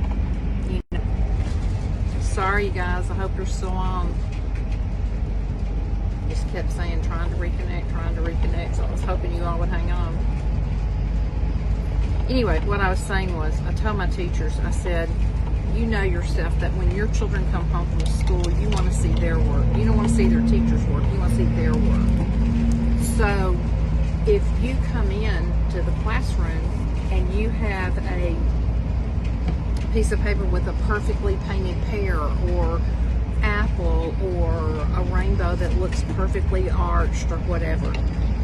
sorry you guys, I hope you're still on. Just kept saying trying to reconnect, so I was hoping you all would hang on. Anyway, what I was saying was, I told my teachers, I said, you know yourself that when your children come home from school, you want to see their work. You don't want to see their teacher's work. You want to see their work. So if you come in to the classroom and you have a piece of paper with a perfectly painted pear or apple or a rainbow that looks perfectly arched or whatever,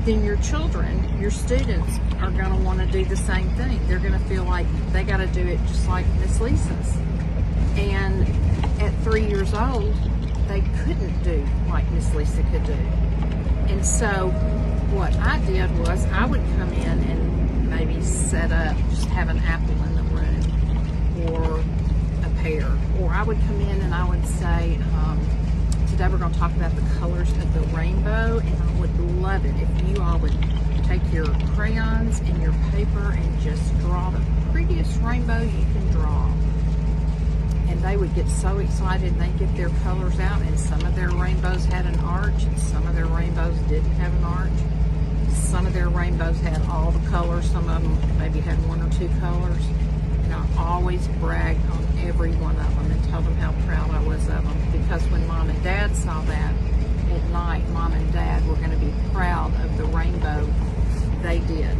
then your children, your students, are going to want to do the same thing. They're going to feel like they got to do it just like Miss Lisa's. And at 3 years old, they couldn't do like Miss Lisa could do. And so what I did was I would come in and maybe set up, just have an apple in the room or a pear. Or I would come in and I would say, today we're going to talk about the colors of the rainbow, and I would love it if you all would take your crayons and your paper and just draw the prettiest rainbow you can draw. And they would get so excited and they'd get their colors out, and some of their rainbows had an arch and some of their rainbows didn't have an arch. Some of their rainbows had all the colors, some of them maybe had 1 or 2 colors. And I always bragged on every one of them and told them how proud I was of them, because when Mom and Dad saw that at night, Mom and Dad were going to be proud of the rainbow they did.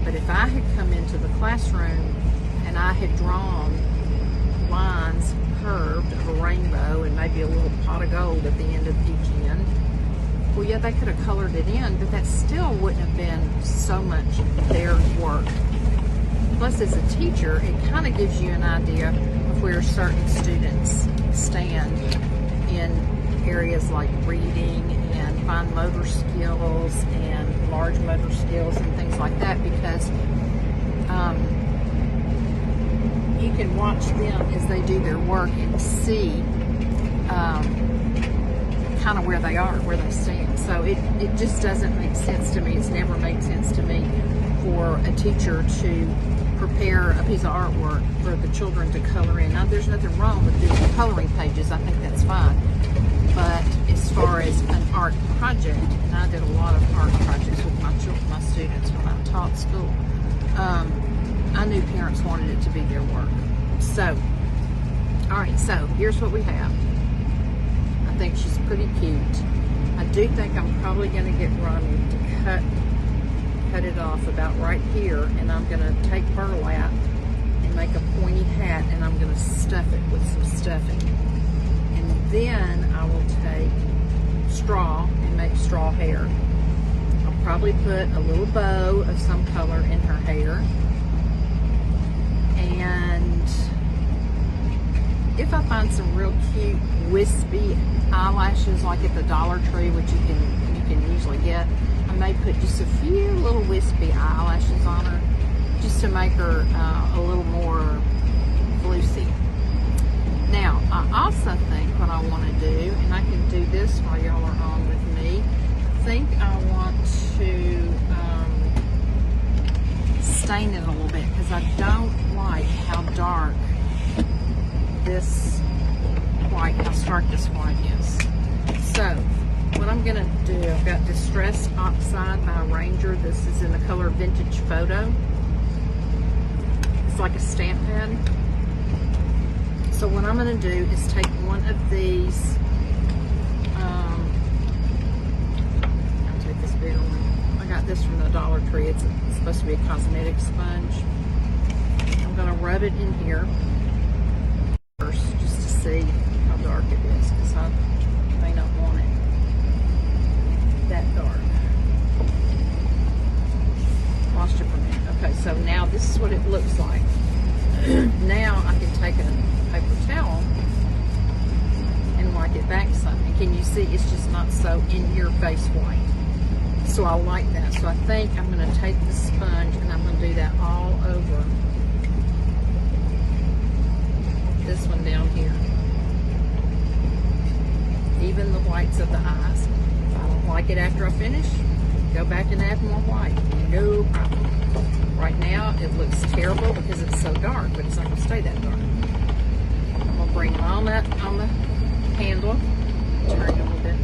But if I had come into the classroom and I had drawn lines curved of a rainbow and maybe a little pot of gold at the end of each end, well, yeah, they could have colored it in, but that still wouldn't have been so much their work. Plus, as a teacher, it kind of gives you an idea of where certain students stand in areas like reading and fine motor skills and large motor skills and things like that, because you can watch them as they do their work and see kind of where they are, where they stand. So it just doesn't make sense to me. It's never made sense to me for a teacher to prepare a piece of artwork for the children to color in. Now, there's nothing wrong with doing coloring pages. I think that's fine. But as far as an art project, and I did a lot of art projects with my students when I taught school, I knew parents wanted it to be their work. So, all right, so here's what we have. I think she's pretty cute. I do think I'm probably going to get Ronnie to cut it off about right here, and I'm going to take burlap and make a pointy hat, and I'm going to stuff it with some stuffing. And then I will take straw and make straw hair. I'll probably put a little bow of some color in her hair. And if I find some real cute wispy eyelashes like at the Dollar Tree, which you can usually get, I may put just a few little wispy eyelashes on her just to make her a little more floosy. Now, I also think what I want to do, and I can do this while y'all are on with me, I think I want to stain it a little bit because I don't like how dark this white, how stark this white is. So, what I'm going to do, I've got Distress Oxide by Ranger. This is in the color Vintage Photo. It's like a stamp pad. So what I'm going to do is take one of these, I'll take this big one. I got this from the Dollar Tree. It's supposed to be a cosmetic sponge. I'm going to rub it in here first just to see how dark it is, because I may not want it that dark. Lost it for a minute. Okay, so now this is what it looks like. Now I can take a paper towel and wipe it back some. And can you see it's just not so in your face white? So I like that. So I think I'm going to take the sponge and I'm going to do that all over this one down here. Even the whites of the eyes. If I don't like it after I finish, go back and add more white. No problem. Right now it looks terrible because it's so dark, but it's not going to stay that dark. I'm going to bring on that on the handle. Turn it a little bit.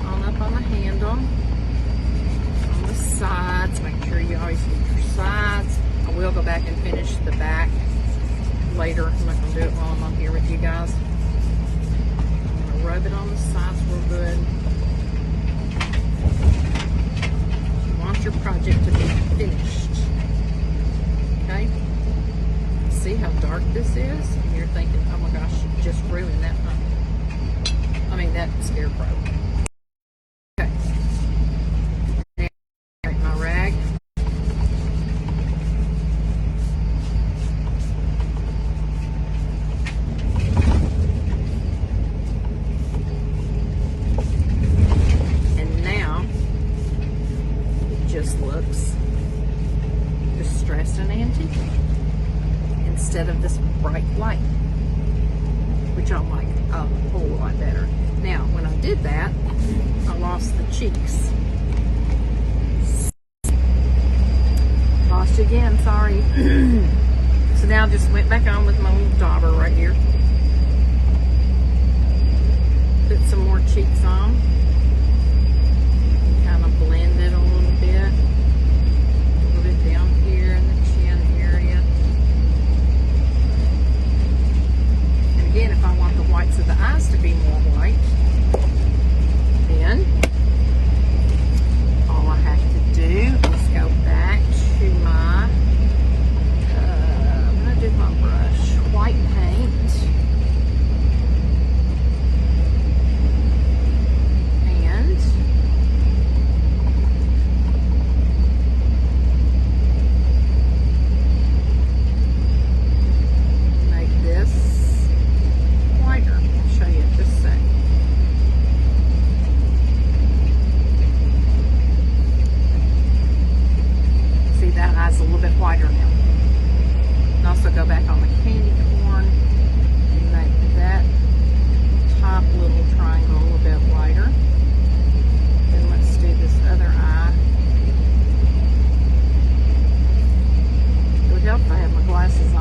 On up on the handle. On the sides. Make sure you always get your sides. I will go back and finish the back later. I'm not going to do it while I'm on here with you guys. I'm going to rub it on the sides real good. You want your project to be finished. Okay? See how dark this is? And you're thinking, oh my gosh, you just ruined that pumpkin. I mean, that scarecrow. Okay. Now, take my rag. And now, it just looks distressed and antique instead of this bright light, which I like a whole lot better. Now, when I did that, I lost the cheeks. Lost again, sorry. So now I just went back on with my little dauber right here. Put some more cheeks on. Kind of blend it a little bit. Down here in the chin area. And again, if I want the whites of the eyes to be more white, then all I have to do is go back to my, I'm going to do my brush, white paint,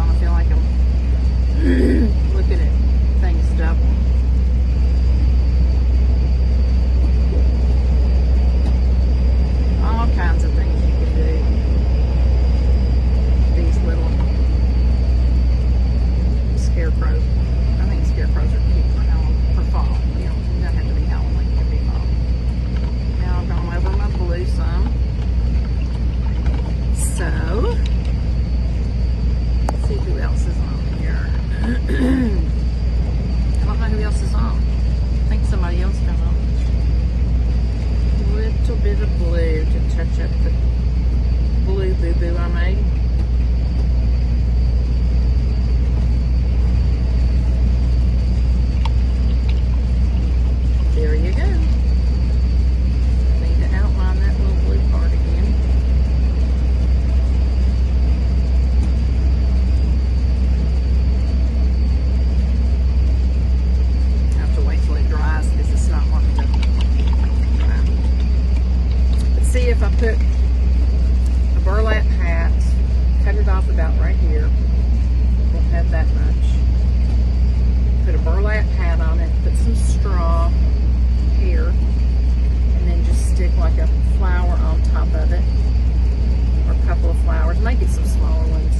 on. I feel like I'm looking at things double. All kinds of things you can do. These little scarecrows. I think scarecrows are cute for Halloween, for fall. You don't have to be Halloween, it can be fall. Now I've gone over my blue some. So, let's see who else is on here. I don't know who else is on. I think somebody else got on. A little bit of blue to touch up the blue boo-boo I made. There you go. Need to outline that little blue part again. I have to wait till it dries because it's not wanting to dry. But see, if I put a burlap hat, cut it off about right here, won't have that much. Put a burlap hat on it, put some straw here, and then just stick like a flower on top of it, or a couple of flowers. Make it some smaller ones.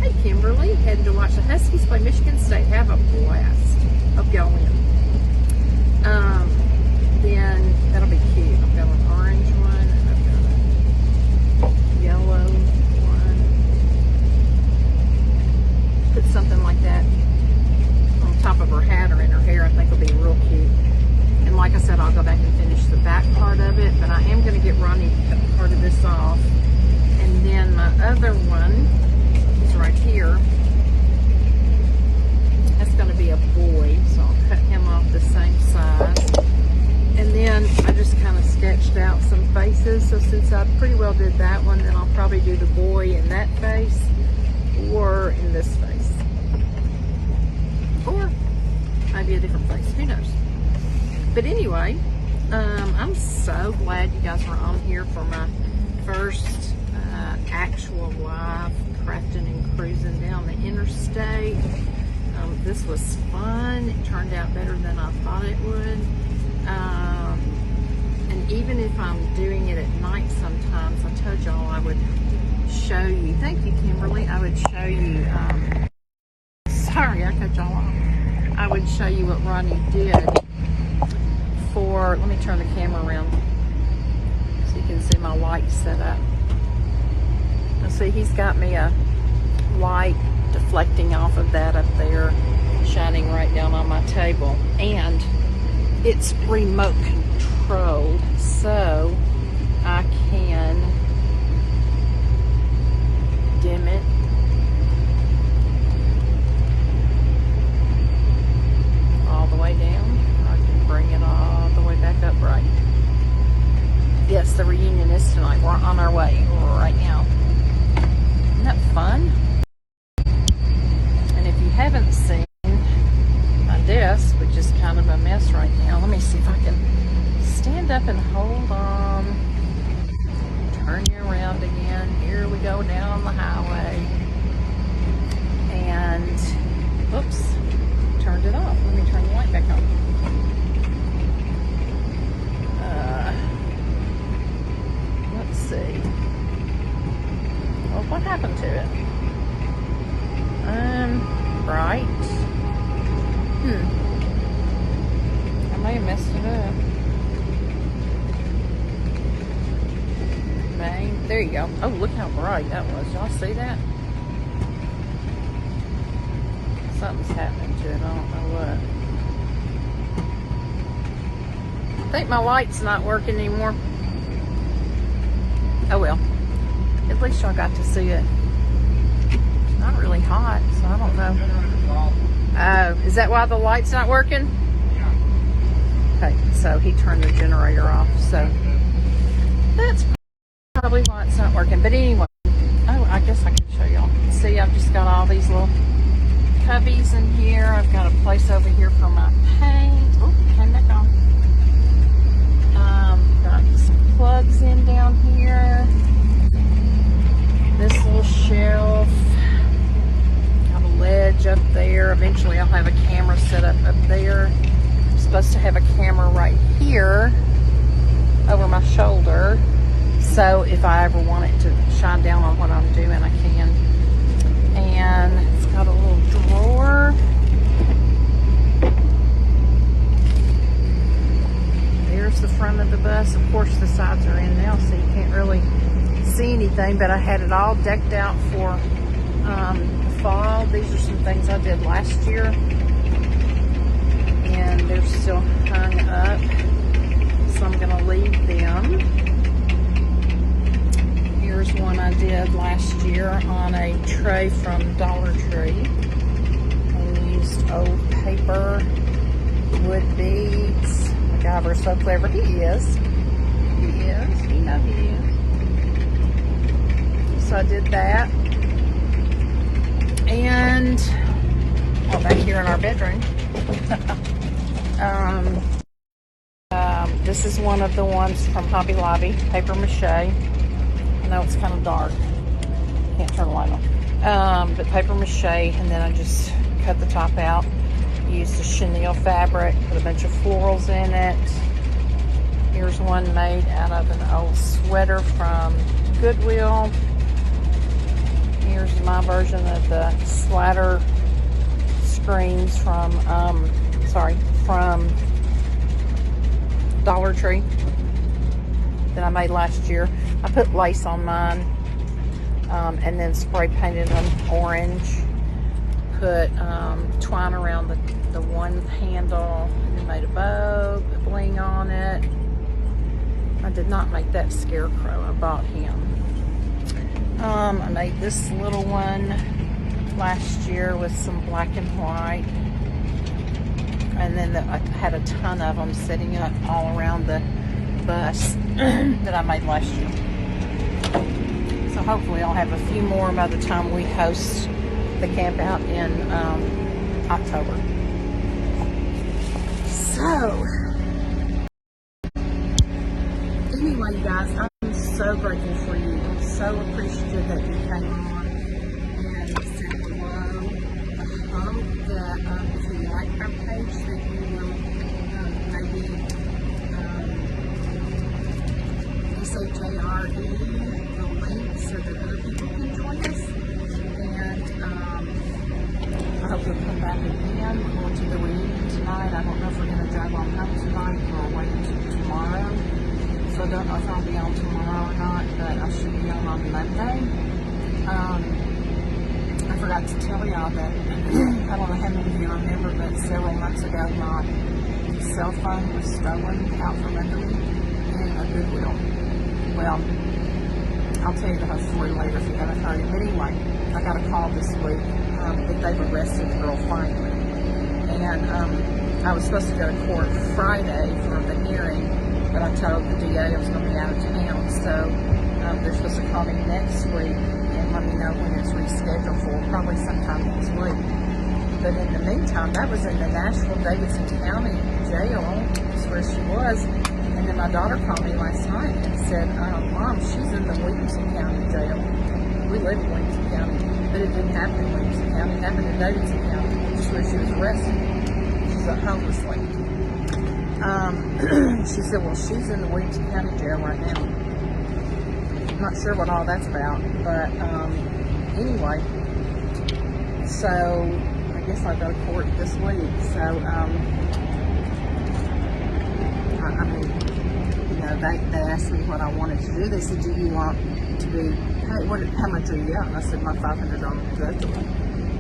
Hey Kimberly, heading to watch the Huskies play Michigan State. Have a blast. Hope y'all win. Then that'll be cute. I've got an orange one, and I've got a yellow one. Put something like that on top of her hat or in her hair. I think will be real cute. And like I said, I'll go back and finish the back part of it, but I am going to get Ronnie to cut part of this off. And then my other one is right here. That's going to be a boy, so I'll cut him off the same size. And then I just kind of sketched out some faces, so since I pretty well did that one, then I'll probably do the boy in that face or in this face. Or maybe a different face, who knows. But anyway, I'm so glad you guys were on here for my first actual live crafting and cruising down the interstate. This was fun. It turned out better than I thought it would. And even if I'm doing it at night sometimes, I told y'all I would show you. Thank you, Kimberly. I would show you. Sorry, I cut y'all off. I would show you what Ronnie did. Let me turn the camera around so you can see my light set up. Now see, he's got me a light deflecting off of that up there, shining right down on my table, and it's remote controlled, so I can dim it all the way down. I can bring it all the way back up right. Yes, the reunion is tonight. We're on our way right now. Isn't that fun? And if you haven't seen my desk, which is kind of a mess right now, let me see if I can stand up and hold on. Turn you around again. Here we go down the highway. And, oops, turned it off. Let me turn the light back on. Let's see. Well, what happened to it? Right. I may have messed it up. Main. There you go. Oh, look how bright that was. Y'all see that? Something's happening to it. I don't know what. I think my light's not working anymore. Oh well. At least y'all got to see it. It's not really hot, so I don't know. Oh, is that why the light's not working? Okay, so he turned the generator off, so that's probably why it's not working. But anyway, oh, I guess I can show y'all. See, I've just got all these little cubbies in here. I've got a place over here for my paint. Oh, came back on. Got some plugs in down here. This little shelf. Eventually I'll have a camera set up there. I'm supposed to have a camera right here over my shoulder. So if I ever want it to shine down on what I'm doing, I can. And it's got a little drawer. There's the front of the bus. Of course, the sides are in now, so you can't really see anything, but I had it all decked out for the fall. These are some things I did last year, and they're still hung up, so I'm going to leave them. Here's one I did last year on a tray from Dollar Tree. I used old paper, wood beads. MacGyver's so clever. He is. He is. You know he is. So I did that. And back here in our bedroom. This is one of the ones from Hobby Lobby, paper mache. I know it's kind of dark. Can't turn the light on. But paper mache, and then I just cut the top out. Used a chenille fabric, put a bunch of florals in it. Here's one made out of an old sweater from Goodwill. Here's my version of the splatter screens from Dollar Tree that I made last year. I put lace on mine, and then spray painted them orange. Put twine around the one handle, and made a bow, put bling on it. I did not make that scarecrow. I bought him. I made this little one last year with some black and white, and then I had a ton of them sitting up all around the bus that I made last year. So hopefully I'll have a few more by the time we host the camp out in October. So anyway, you guys, I'm so grateful for you. I'm so appreciative that you came on and said hello. I hope that if you like our page, that you will maybe SHARE the link so that other people can join us. And I hope you'll come back again. We're going to the reunion tonight. I don't know if we're going to drive on home tonight or wait until tomorrow. So I don't know if I'll be on tomorrow or not, but I should be on Monday. I forgot to tell y'all that, I don't know how many of you remember, but several months ago my cell phone was stolen out from under me in a Goodwill. Well, I'll tell you the whole story later if you haven't heard it. But anyway, I got a call this week that they've arrested the girl finally. And I was supposed to go to court Friday for the hearing, but I told the DA I was going to be out of town. So they're supposed to call me next week and let me know when it's rescheduled for, probably sometime next week. But in the meantime, that was in the Nashville-Davidson County jail. That's where she was. And then my daughter called me last night and said, Mom, she's in the Williamson County jail. We live in Williamson County, but it didn't happen in Williamson County. It happened in Davidson County, which is where she was arrested. She's a homeless lady. She said, well, she's in the Williamson County jail right now. I'm not sure what all that's about, but anyway, so I guess I'll go to court this week. So, I mean, you know, they asked me what I wanted to do. They said, do you want to be, hey, how much are you out? And I said, my $500 deductible.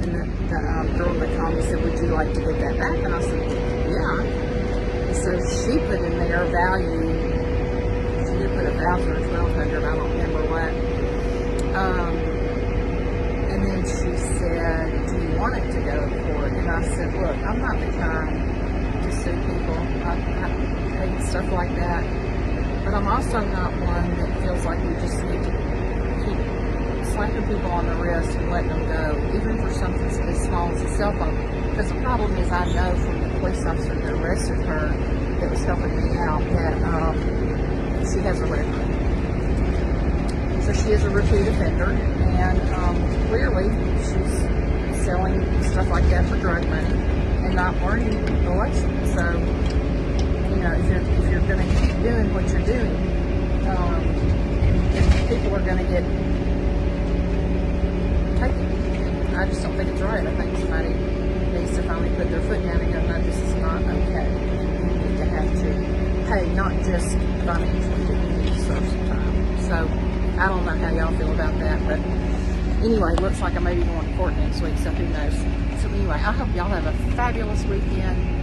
And the girl that called me said, would you like to get that back? And I said, yeah. So she put in there value, she did put $1,000 or $1,200, I don't remember what. And then she said, do you want it to go to court? And I said, look, I'm not the kind to sue people. I hate stuff like that. But I'm also not one that feels like we just need to keep slapping people on the wrist and letting them go, even for something as small as a cell phone. Because the problem is, I know from the police officer that arrested her, that was helping me out, that she has a record. So she is a repeat offender, and clearly she's selling stuff stuff like that for drug money and not worry elections. So, you know, if you're going to keep doing what you're doing, if people are going to get taken. I just don't think it's right. I think somebody needs to finally put their foot down and go, no, this is not okay. You need to have to pay, not just financially, but you need to serve some time. So I don't know how y'all feel about that, but anyway, looks like I may be going to court next week, so who knows. So anyway, I hope y'all have a fabulous weekend.